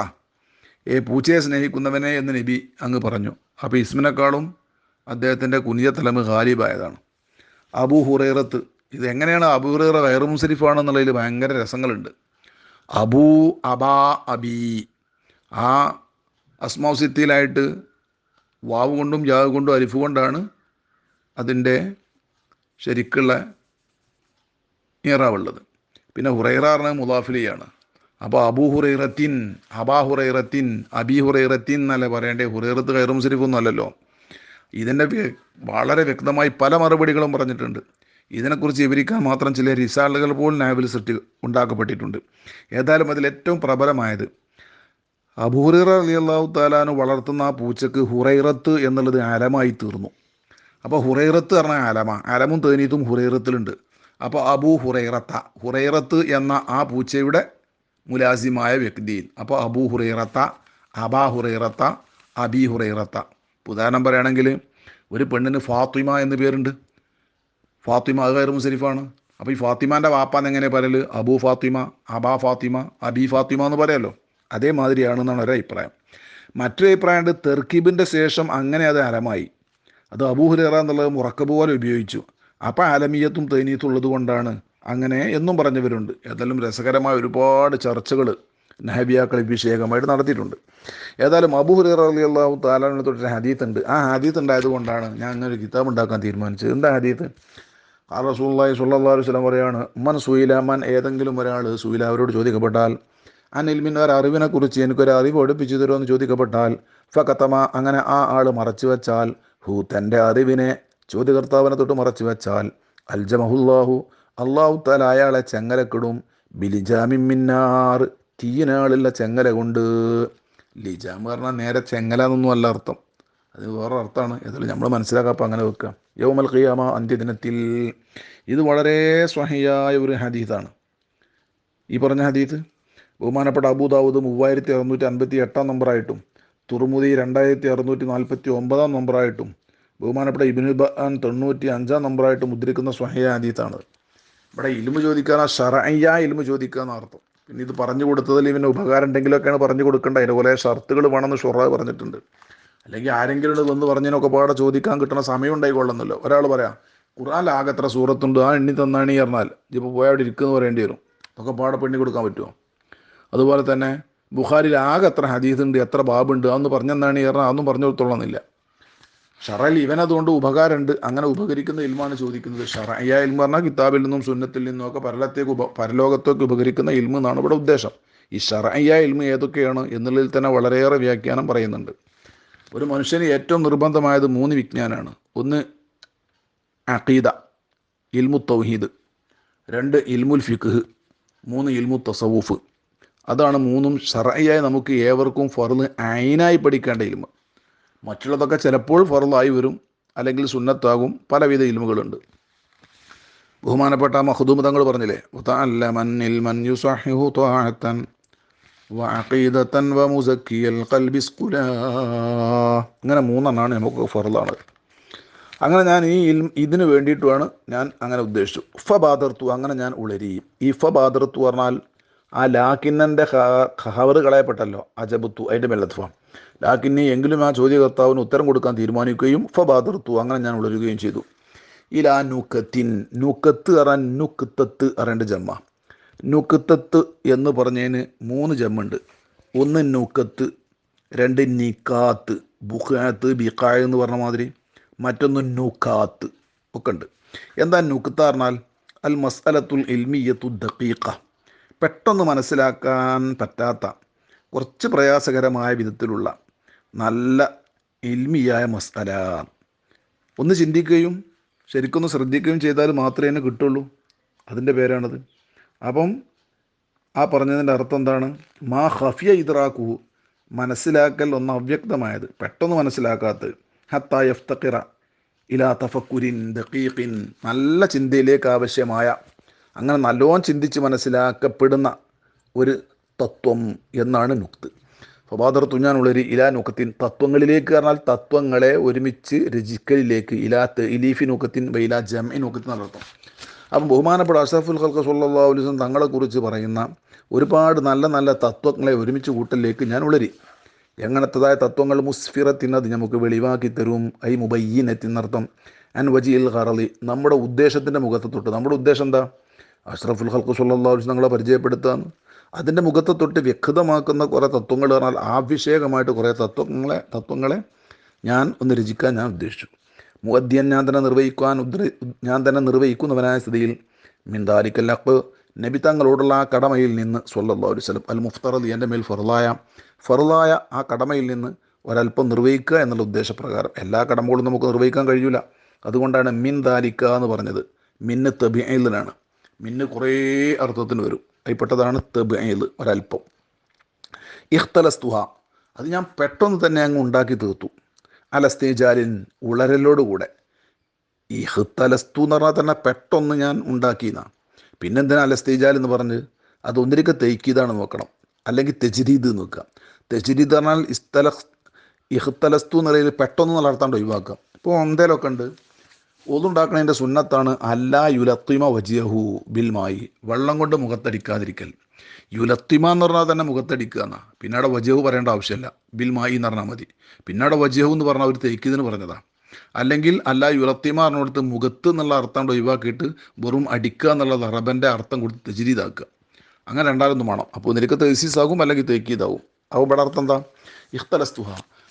S1: പൂച്ചയെ സ്നേഹിക്കുന്നവനെ എന്ന് നബി അങ്ങ് പറഞ്ഞു. അപ്പോൾ ഇസ്മിനെക്കാളും അദ്ദേഹത്തിൻ്റെ കുനിയ തലമ് ഖാലിബായതാണ്. അബൂ ഹുറൈറത്ത്. ഇതെങ്ങനെയാണ് അബൂ ഹുറൈറ ഗൈർ മുൻസരിഫാണെന്നുള്ളതിൽ ഭയങ്കര രസങ്ങളുണ്ട്. അബൂ, അബാ, അബി, ആ അസ്മാഉ സിത്തയിലായിട്ട് വാവ് കൊണ്ടും യാവ് കൊണ്ടും അലിഫ് കൊണ്ടാണ് അതിൻ്റെ ശരിക്കുള്ള ഇറാവുള്ളത്. പിന്നെ ഹുറൈറ പറഞ്ഞാൽ മുദാഫിലിയാണ്. അപ്പോൾ അബൂ ഹുറൈറത്തിൻ, അബാ ഹുറൈറത്തിൻ, അബി ഹുറൈറത്തിൻ എന്നല്ലേ പറയേണ്ടേ. ഹുറൈറത്ത് ഗൈർ മുൻസരിഫൊന്നും അല്ലല്ലോ. ഇതിൻ്റെ വളരെ വ്യക്തമായി പല മറുപടികളും പറഞ്ഞിട്ടുണ്ട്. ഇതിനെക്കുറിച്ച് വിവരിക്കാൻ മാത്രം ചില റിസാലുകൾ പോലും നാവിൽ സൃഷ്ടി ഉണ്ടാക്കപ്പെട്ടിട്ടുണ്ട്. ഏതായാലും അതിൽ ഏറ്റവും പ്രബലമായത് അബൂ ഹുറൈറ റളിയല്ലാഹു തആല അൻഹു വളർത്തുന്ന ആ പൂച്ചക്ക് ഹുറൈറത്ത് എന്നുള്ളത് അലമായി തീർന്നു. അപ്പോൾ ഹുറൈറത്ത് പറഞ്ഞ അലമും തേനീത്തും ഹുറൈറത്തിലുണ്ട്. അപ്പോൾ അബൂ ഹുറൈറത്ത് എന്ന ആ പൂച്ചയുടെ മുലാസിമായ വ്യക്തിയിൽ. അപ്പോൾ അബൂ ഹുറൈറത്ത, അബാ ഹുറൈറത്ത, അബി ഹുറൈറത്ത. ഉദാഹരണം പറയുകയാണെങ്കിൽ ഒരു പെണ്ണിന് ഫാത്തിമ എന്ന് പേരുണ്ട്. ഫാത്തിമ അത് ഗൈർ മുൻസരിഫാണ്. അപ്പോൾ ഈ ഫാത്തിമാൻ്റെ വാപ്പാന്ന് എങ്ങനെ പറയൽ? അബൂ ഫാത്തിമ, അബാ ഫാത്തിമ, അബി ഫാത്തിമ എന്ന് പറയാമല്ലോ. അതേമാതിരിയാണെന്നാണ് ഒരു അഭിപ്രായം. മറ്റൊരു അഭിപ്രായമുണ്ട് തെർക്കീബിൻ്റെ ശേഷം അങ്ങനെ അത് അലമായി. അത് അബൂ ഹുറൈറ എന്നുള്ളത് മുറക്കബ് പോലെ ഉപയോഗിച്ചു. അപ്പോൾ അലമിയത്തും തൈനീത്തും ഉള്ളത് കൊണ്ടാണ് അങ്ങനെ എന്നും പറഞ്ഞവരുണ്ട്. ഏതായാലും രസകരമായ ഒരുപാട് ചർച്ചകൾ നഹബിയാക്കൾ വിഷയകമായിട്ട് നടത്തിയിട്ടുണ്ട്. ഏതായാലും അബൂ ഹുറൈറ റളിയല്ലാഹു തആല അൻഹു തൊട്ടൊരു ഹദീത്ത് ഉണ്ട്. ആ ഹദീത്ത് ഉണ്ടായത് കൊണ്ടാണ് ഞാൻ അങ്ങനെ ഒരു കിതാബ് ഉണ്ടാക്കാൻ തീരുമാനിച്ചത്. എന്താ ഹദീത്ത്? ആ റസൂലുള്ളാഹി സ്വല്ലല്ലാഹു അലൈഹി വസല്ലം പറയാണ്, മൻ ഏതെങ്കിലും ഒരാൾ സുയില അവരോട് ചോദിക്കപ്പെട്ടാൽ അൻ ഇൽമിൻ ഒരു അറിവിനെ കുറിച്ച് എനിക്കൊരു അറിവ് പഠിപ്പിച്ചു തരുമോ എന്ന് ചോദിക്കപ്പെട്ടാൽ ഫഖതമ അങ്ങനെ ആ ആൾ മറച്ചു വെച്ചാൽ തൻ്റെ അറിവിനെ ചോദ്യകർത്താവിനെ തൊട്ട് മറച്ചു വെച്ചാൽ അൽജമഹുല്ലാഹു അള്ളാഹു തആല അയാളെ ചെങ്ങലക്കിടും ബിലിജാമിൻ മിന്നാർ തീയിനാളുള്ള ചെങ്ങല കൊണ്ട്. ലിജാം പറഞ്ഞാൽ നേരെ ചെങ്ങല എന്നൊന്നും അല്ല അർത്ഥം. അത് വേറെ അർത്ഥമാണ്. ഏതായാലും നമ്മൾ മനസ്സിലാക്കാപ്പോൾ അങ്ങനെ വെക്കുക. യൗമൽ ഖിയാമ, അന്ത്യദിനത്തിൽ. ഇത് വളരെ സ്വഹിയായ ഒരു ഹദീസാണ്. ഈ പറഞ്ഞ ഹദീസ് ബഹുമാനപ്പെട്ട അബൂദാവൂദ് 3658 നമ്പറായിട്ടും തുർമുദി 2649 നമ്പറായിട്ടും ബഹുമാനപ്പെട്ട ഇബ്നു ഹിബ്ബാൻ 95 നമ്പറായിട്ടും മുദ്രിക്കുന്ന സ്വഹിയ ഹദീസാണ്. ഇവിടെ ഇൽമു ചോദിക്കാൻ ശർഈയ ഇൽമു ചോദിക്കുക എന്നർത്ഥം. പിന്നെ ഇത് പറഞ്ഞു കൊടുത്തതിൽ ഇവന് ഉപകാരം ഉണ്ടെങ്കിലൊക്കെയാണ് പറഞ്ഞു കൊടുക്കേണ്ടത്. അതിൻ്റെ പോലെ ഷർത്തുകൾ വേണമെന്ന് ഷുറാ പറഞ്ഞിട്ടുണ്ട്. അല്ലെങ്കിൽ ആരെങ്കിലും വന്ന് പറഞ്ഞതിനൊക്കെ പാടെ ചോദിക്കാൻ കിട്ടുന്ന സമയം ഉണ്ടായിക്കൊള്ളുന്നല്ലോ. ഒരാൾ പറയാം ഖുർആനിൽ ആകെ എത്ര സൂറത്തുണ്ട്, ആ എണ്ണി തന്നാണി പറഞ്ഞാൽ ഇപ്പോൾ പോയാൽ അവിടെ ഇരിക്കുമെന്ന് പറയേണ്ടി വരും. അതൊക്കെ പാടെ പെണ്ണി കൊടുക്കാൻ പറ്റുമോ? അതുപോലെ തന്നെ ബുഖാരിയിൽ ആകെ എത്ര ഹദീസുണ്ട്, എത്ര ബാബുണ്ട്, അതൊന്ന് പറഞ്ഞെന്നാണ് പറഞ്ഞാൽ അതൊന്നും പറഞ്ഞു കൊടുത്തോളന്നില്ല. ഷറയിൽ ഇവനതുകൊണ്ട് ഉപകാരമുണ്ട്, അങ്ങനെ ഉപകരിക്കുന്ന ഇൽമാണ് ചോദിക്കുന്നത്. ഷറയ ഇൽമ പറഞ്ഞാൽ കിതാബിൽ നിന്നും സുന്നത്തിൽ നിന്നും ഒക്കെ പരലോകത്തേക്ക് ഉപകരിക്കുന്ന ഇൽമ എന്നാണ് ഇവിടെ ഉദ്ദേശം. ഈ ഷറയ ഇൽമ ഏതൊക്കെയാണ് എന്നുള്ളതിൽ തന്നെ വളരെയേറെ വ്യാഖ്യാനം പറയുന്നുണ്ട്. ഒരു മനുഷ്യന് ഏറ്റവും നിർബന്ധമായത് 3 വിജ്ഞാനമാണ്. ഒന്ന് അഖീദ, ഇൽമു തൗഹീദ്. 2 ഇൽമുൽ ഫിഖ്. 3 ഇൽമു തസവുഫ്. അതാണ് 3ഉം ശർഈയായി നമുക്ക് ഏവർക്കും ഫർള് ഐനായി പഠിക്കേണ്ട ഇൽമ. മറ്റുള്ളതൊക്കെ ചിലപ്പോൾ ഫർളായി വരും, അല്ലെങ്കിൽ സുന്നത്താകും. പലവിധ ഇൽമുകളുണ്ട്. ബഹുമാനപ്പെട്ട മഖ്ദൂം തങ്ങൾ പറഞ്ഞില്ലേ, വതഅല്ലമൻ ഇൽമൻ യുസഹിഹു ത്വാഅതൻ വഅഖീദതൻ വമുസക്കിയൽ ഖൽബി സ്ഖുലാ. അങ്ങനെ 3 നമുക്ക് ഫർളാണ്. അങ്ങനെ ഞാൻ ഈ ഇതിന് വേണ്ടിയിട്ടുമാണ് ഞാൻ അങ്ങനെ ഉദ്ദേശിച്ചു. ഫബാദർത്തു, അങ്ങനെ ഞാൻ ഉളരി. ഈ ഫബാദർത്തു പറഞ്ഞാൽ ആ ലാക്കിന്നൻ്റെ ഖബറ് കളയപ്പെട്ടല്ലോ, അജബത്തു, അതിൻ്റെ മെല്ലത്ഫ. ലാക്കിന്നി എങ്കിലും ആ ചോദ്യകർത്താവിന് ഉത്തരം കൊടുക്കാൻ തീരുമാനിക്കുകയും ഫബാദർത്തു, അങ്ങനെ ഞാൻ ഉളരുകയും ചെയ്തു. ഇലാ നുക്കത്തിൻ, നുക്കത്ത് അറിയാൻ നുക്തത്ത് അറിയേണ്ട ജമ്മ. നുക്തത്ത് എന്ന് പറഞ്ഞതിന് 3 ജമ്മുണ്ട്. 1 നുക്കത്ത്, 2 നിക്കാത്ത്, ബുഖാത്ത് ബിഖായ എന്ന് പറഞ്ഞ മാതിരി. മറ്റൊന്ന് നുക്കാത്ത് ഒക്കെ ഉണ്ട്. എന്താ നുക്ത പറഞ്ഞാൽ അൽ മസ്അലത്തുൽ ഇൽമിയത്തു ദഖീഖ, പെട്ടെന്ന് മനസ്സിലാക്കാൻ പറ്റാത്ത, കുറച്ച് പ്രയാസകരമായ വിധത്തിലുള്ള നല്ല ഇൽമിയായ മസ്അല. ഒന്ന് ചിന്തിക്കുകയും ശരിക്കൊന്ന് ശ്രദ്ധിക്കുകയും ചെയ്താൽ മാത്രമേ അതിന് കിട്ടുള്ളൂ. അതിൻ്റെ പേരാണത്. അപ്പം ആ പറഞ്ഞതിൻ്റെ അർത്ഥം എന്താണ്? മാ ഖഫിയ ഇദ്റാഖുഹു, മനസ്സിലാക്കൽ ഒന്ന് അവ്യക്തമായത്, പെട്ടെന്ന് മനസ്സിലാക്കാത്തത്. ഹത്താ യഫ്തഖിറ ഇലാ തഫക്കുരിൻ ദഖീഖിൻ, നല്ല ചിന്തയിലേക്ക് ആവശ്യമായ, അങ്ങനെ നല്ലോണം ചിന്തിച്ച് മനസ്സിലാക്കപ്പെടുന്ന ഒരു തത്വം എന്നാണ് നുക്ത്. ഫബാദർത്തു, ഞാൻ ഉളരി, ഇലാ നുക്കത്തിൻ, തത്വങ്ങളിലേക്ക് പറഞ്ഞാൽ തത്വങ്ങളെ ഒരുമിച്ച് രചിക്കലിലേക്ക്. ഇലാത്ത് ഇലീഫി നുക്കത്തിൻ വൈലാ ജംഇ നുക്കത്തിൻ എന്നർത്ഥം. അപ്പം ബഹുമാനപ്പെട്ട അഷ്റഫുൽ ഖൽഖ് സ്വല്ലല്ലാഹു അലൈഹി വസല്ലം തങ്ങളെക്കുറിച്ച് പറയുന്ന ഒരുപാട് നല്ല നല്ല തത്വങ്ങളെ ഒരുമിച്ച് കൂട്ടലിലേക്ക് ഞാൻ ഉളരി. എങ്ങനത്തതായ തത്വങ്ങൾ? മുസ്ഫിറത്തിൻ, അത് നമുക്ക് വെളിവാക്കി തരും. ഐ മുബയ്യിനത്തിനർത്ഥം അൻ വജിഇൽ ഖറളി, നമ്മുടെ ഉദ്ദേശത്തിൻ്റെ മുഖത്ത് തൊട്ട്. നമ്മുടെ ഉദ്ദേശം എന്താ? അഷ്റഫുൽ ഖൽഖ് സ്വല്ലല്ലാഹു അലൈഹി വസല്ലം തങ്ങളെ പരിചയപ്പെടുത്താൻ. അതിൻ്റെ മുഖത്ത് തൊട്ട് വ്യക്തമാക്കുന്ന കുറേ തത്വങ്ങൾ പറഞ്ഞാൽ ആഭിഷേകമായിട്ട് കുറേ തത്വങ്ങളെ ഞാൻ ഒന്ന് രചിക്കാൻ ഞാൻ ഉദ്ദേശിച്ചു. മുഅദ്ദിയൻ, ഞാൻ തന്നെ നിർവഹിക്കുന്നവനായ സ്ഥിതിയിൽ മിൻദാലിക്കൽ ഹഖ്, നബി തങ്ങളോടുള്ള ആ കടമയിൽ നിന്ന് സ്വല്ലല്ലാഹു അലൈഹി വസല്ലം, അൽ മുഫ്തറദ്, എൻ്റെ മേൽ ഫർളായ ആ കടമയിൽ നിന്ന് ഒരല്പം നിർവഹിക്കുക എന്നുള്ള ഉദ്ദേശപ്രകാരം. എല്ലാ കടമകളും നമുക്ക് നിർവഹിക്കാൻ കഴിയില്ല. അതുകൊണ്ടാണ് മിൻ ദാലിക്ക എന്ന് പറഞ്ഞത്. മിന്ന് തബീഇലാണ്. മിന്ന് കുറേ അർത്ഥത്തിന് വരും. അതിൽപ്പെട്ടതാണ് തബീഇൽ, ഒരല്പം. ഇഖ്തലസ്തുഹ, അത് ഞാൻ പെട്ടെന്ന് തന്നെ അങ്ങ് ഉണ്ടാക്കി തീർത്തു. അലസ്തേജാലിൻ, ഉളരലോടുകൂടെ. ഈ ഇഖ്തലസ്തു എന്ന് പറഞ്ഞാൽ തന്നെ പെട്ടെന്ന് ഞാൻ ഉണ്ടാക്കിയെന്നാണ്. പിന്നെന്തിനാ അലസ്തേജാൽ എന്ന് പറഞ്ഞ്? അത് ഒന്നിരിക്കെ തയ്ക്കീതാണ് നോക്കണം, അല്ലെങ്കിൽ തെജ്രീദ് നോക്കുക. തെജ്രീദ് പറഞ്ഞാൽ ഇഖ്തലസ്തു എന്നുള്ളതിൽ പെട്ടെന്ന് നല്ല അർത്ഥം ഒഴിവാക്കുക. ഇപ്പോൾ എന്തേലൊക്കെ ഉണ്ട്, ഒതുണ്ടാക്കണതിൻ്റെ സുന്നത്താണ് അല്ലാ യുലത്തിമ വജിയഹു ബിൽമായി, വെള്ളം കൊണ്ട് മുഖത്തടിക്കാതിരിക്കൽ. യുലത്തിമ എന്ന് പറഞ്ഞാൽ തന്നെ മുഖത്തടിക്കുക എന്നാണ്. പിന്നെ അവിടെ വജിയഹു പറയേണ്ട ആവശ്യമില്ല, ബിൽമായി എന്ന് പറഞ്ഞാൽ മതി. പിന്നെ അവിടെ വജിയഹു എന്ന് പറഞ്ഞാൽ ഒരു തേക്കിയതിന് പറഞ്ഞതാണ്. അല്ലെങ്കിൽ അല്ലാ യുലത്തിമ പറഞ്ഞുകൊടുത്ത് മുഖത്ത് എന്നുള്ള അർത്ഥം ഒഴിവാക്കിയിട്ട് വെറും അടിക്കുക എന്നുള്ളത് അറബൻ്റെ അർത്ഥം കൊടുത്ത് തെജ്രീദാക്കുക. അങ്ങനെ രണ്ടാലൊന്നും വേണം. അപ്പോൾ നിനക്ക് തേസീസാകും, അല്ലെങ്കിൽ തേക്കീതാവും. അപ്പോൾ ഇവിടെ അർത്ഥം എന്താ? ഇഖ്തലസ്തുഹ,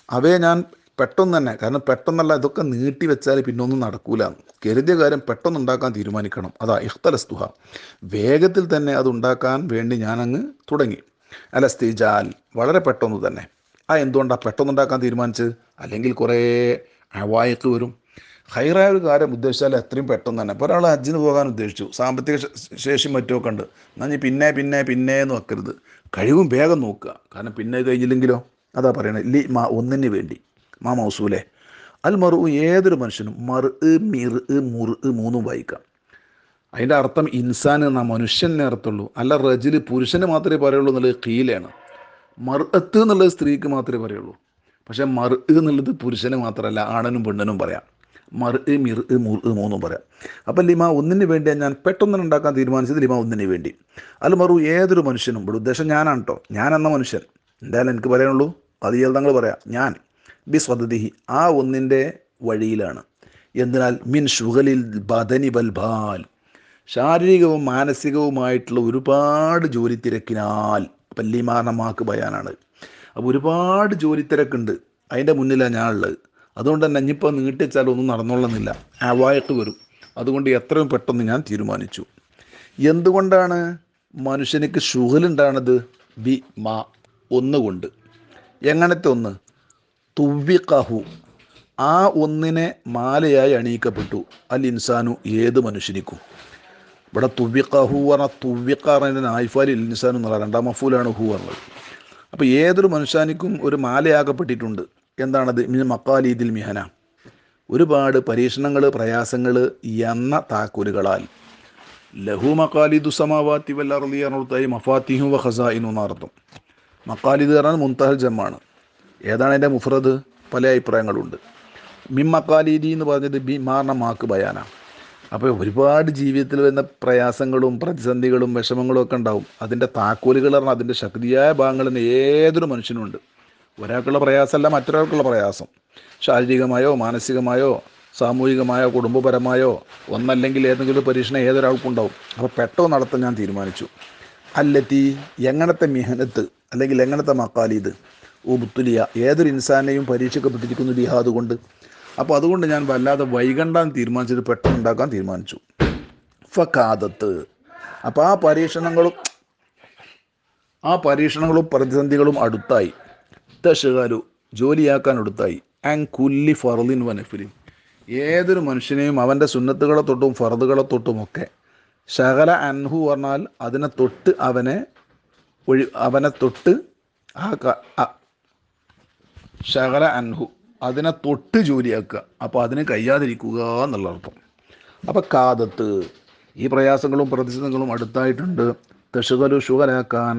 S1: അവയെ ഞാൻ പെട്ടെന്ന് തന്നെ, കാരണം പെട്ടെന്നല്ല, ഇതൊക്കെ നീട്ടി വെച്ചാൽ പിന്നെ ഒന്നും നടക്കൂല. കരുതിയ കാര്യം പെട്ടെന്ന് ഉണ്ടാക്കാൻ തീരുമാനിക്കണം. അതാ ഇഖ്തലസ്തുഹ, വേഗത്തിൽ തന്നെ അത് ഉണ്ടാക്കാൻ വേണ്ടി ഞാനങ്ങ് തുടങ്ങി. അലസ്തിജാൽ, വളരെ പെട്ടെന്ന് തന്നെ. എന്തുകൊണ്ടാണ് പെട്ടെന്നുണ്ടാക്കാൻ തീരുമാനിച്ചത്? അല്ലെങ്കിൽ കുറേ അവായത്ത് വരും. ഹൈറായ ഒരു കാര്യം ഉദ്ദേശിച്ചാൽ എത്രയും പെട്ടെന്ന് തന്നെ. ഇപ്പോൾ ഒരാൾ ഹജ്ജിന് പോകാൻ ഉദ്ദേശിച്ചു, സാമ്പത്തിക ശേഷി മറ്റുമൊക്കെ ഉണ്ട്, എന്നാൽ പിന്നെ എന്ന് വെക്കരുത്. കഴിവും വേഗം നോക്കുക. കാരണം പിന്നെ കഴിഞ്ഞില്ലെങ്കിലോ? അതാ പറയണത്. ഒന്നിന് വേണ്ടി, മൗസൂലെ അൽ മറു ഏതൊരു മനുഷ്യനും മർ മിർ മുർ മൂന്നും വായിക്കാം. അതിൻ്റെ അർത്ഥം ഇൻസാൻ എന്ന മനുഷ്യനെ അർത്ഥമുള്ളൂ, അല്ല റജിൽ പുരുഷന് മാത്രമേ പറയുള്ളൂ എന്നുള്ളത് കീലാണ്. മർഅത്ത് എന്നുള്ളത് സ്ത്രീക്ക് മാത്രമേ പറയുള്ളൂ. പക്ഷേ മർ എന്നുള്ളത് പുരുഷന് മാത്രമല്ല, ആണനും പെണ്ണിനും പറയാം. മർ മിർ മുർ മൂന്നും പറയാം. അപ്പം ലിമ ഒന്നിന് വേണ്ടിയാണ് ഞാൻ പെട്ടെന്ന് ഉണ്ടാക്കാൻ തീരുമാനിച്ചത്. ലിമ ഒന്നിന് വേണ്ടി. അൽ മറു ഏതൊരു മനുഷ്യനും, ഇവിടെ ഉദ്ദേശം ഞാനാണ് കേട്ടോ, ഞാൻ എന്ന മനുഷ്യൻ. എന്തായാലും എനിക്ക് പറയാനുള്ളൂ, അത് തങ്ങൾ പറയാം. ഞാൻ ബി സ്വദതിഹി ആ ഒന്നിൻ്റെ വഴിയിലാണ്. എന്തിനാൽ മിൻ ഷുഗലിൽ ബദനി ബൽബാൽ ശാരീരികവും മാനസികവുമായിട്ടുള്ള ഒരുപാട് ജോലി തിരക്കിനാൽ. പല്ലിമാനമാക്ക് ബയാനാണ്. അപ്പോൾ ഒരുപാട് ജോലി തിരക്കുണ്ട്, അതിൻ്റെ മുന്നിലാണ് ഞാനുള്ളത്. അതുകൊണ്ട് തന്നെ ഇനിയിപ്പോൾ നീട്ടിച്ചാൽ ഒന്നും നടന്നോളുന്നില്ല, അവായിട്ട് വരും. അതുകൊണ്ട് എത്രയും പെട്ടെന്ന് ഞാൻ തീരുമാനിച്ചു. എന്തുകൊണ്ടാണ് മനുഷ്യനിക്ക് ഷുഗലുണ്ടാണത്? ബി മാ ഒന്നുകൊണ്ട്. എങ്ങനത്തെ ഒന്ന്? തുവ്വിഖഹു ആ ഒന്നിനെ മാലയായി അണിയിക്കപ്പെട്ടു. അൽ ഇൻസാനു ഏത് മനുഷ്യനിക്കും. ഇവിടെ തുവ്വിഖഹു പറഞ്ഞാൽ തുവ്വിഖ പറഞ്ഞതിന് നായ്ഫാൽ ഇൻസാനു എന്നുള്ള രണ്ടാം മഫൂലാണ് ഹു എന്നുള്ളത്. അപ്പോൾ ഏതൊരു മനുഷ്യനിക്കും ഒരു മാലയാകപ്പെട്ടിട്ടുണ്ട്. എന്താണത്? മിൻ മക്കാലീദിൽ മിഹന ഒരുപാട് പരീക്ഷണങ്ങൾ, പ്രയാസങ്ങൾ എന്ന താക്കോലുകളാൽ. ലഹു മക്കാലിദു സമാവാത്തി വൽ അർളി അർളി മഫാത്തിഹു വ ഖസാഇനു എന്നർത്ഥം. മക്കാലിദ് പറഞ്ഞാൽ മുൻതഹൽ ജമ്മാണ്. ഏതാണ് അതിൻ്റെ മുഫ്രദ്? പല അഭിപ്രായങ്ങളുണ്ട്. മിൻ മക്കാലിദി എന്ന് പറഞ്ഞത് ബി മാറിന മാക്ക് ബയാന. അപ്പോൾ ഒരുപാട് ജീവിതത്തിൽ വരുന്ന പ്രയാസങ്ങളും പ്രതിസന്ധികളും വിഷമങ്ങളും ഒക്കെ ഉണ്ടാവും. അതിൻ്റെ താക്കോലുകൾ പറഞ്ഞാൽ അതിൻ്റെ ശക്തിയായ ഭാഗങ്ങൾ ഏതൊരു മനുഷ്യനുണ്ട്. ഒരാൾക്കുള്ള പ്രയാസമല്ല മറ്റൊരാൾക്കുള്ള പ്രയാസം. ശാരീരികമായോ മാനസികമായോ സാമൂഹികമായോ കുടുംബപരമായോ ഒന്നല്ലെങ്കിൽ ഏതെങ്കിലും പരീക്ഷണം ഏതൊരാൾക്കുണ്ടാവും. അപ്പോൾ പെട്ടെന്ന് നടത്താൻ ഞാൻ തീരുമാനിച്ചു. അല്ലെത്തി എങ്ങനത്തെ മിഹനത്ത് അല്ലെങ്കിൽ എങ്ങനത്തെ മക്കാലീദ് ഉബുത്തുലിയ ഏതൊരു ഇൻസാനെയും പരീക്ഷിക്കപ്പെട്ടിരിക്കുന്നു ലിഹാദ് കൊണ്ട്. അപ്പോൾ അതുകൊണ്ട് ഞാൻ വല്ലാതെ വൈകണ്ടാൻ തീരുമാനിച്ചിട്ട് പെട്ടെന്ന് ഉണ്ടാക്കാൻ തീരുമാനിച്ചു. ഫക്കാദത്ത് അപ്പോൾ ആ പരീക്ഷണങ്ങളും പ്രതിസന്ധികളും അടുത്തായി. തഷുകാലു ജോലിയാക്കാൻ അടുത്തായി. കുല്ലി ഫർദിൻ വനഫിലിൻ ഏതൊരു മനുഷ്യനെയും അവൻ്റെ സുന്നത്തുകളെ തൊട്ടും ഫർദുകളെ തൊട്ടുമൊക്കെ. ശകല അൻഹു പറഞ്ഞാൽ അതിനെ തൊട്ട് അവനെ തൊട്ട് ശകല അൻഹു അതിനെ തൊട്ട് ജോലിയാക്കുക. അപ്പോൾ അതിന് കഴിയാതിരിക്കുക എന്നുള്ള അർത്ഥം. അപ്പോൾ കാദത്ത് ഈ പ്രയാസങ്ങളും പ്രതിസന്ധികളും അടുത്തായിട്ടുണ്ട്. തഷുകലു ഷുഗലാക്കാൻ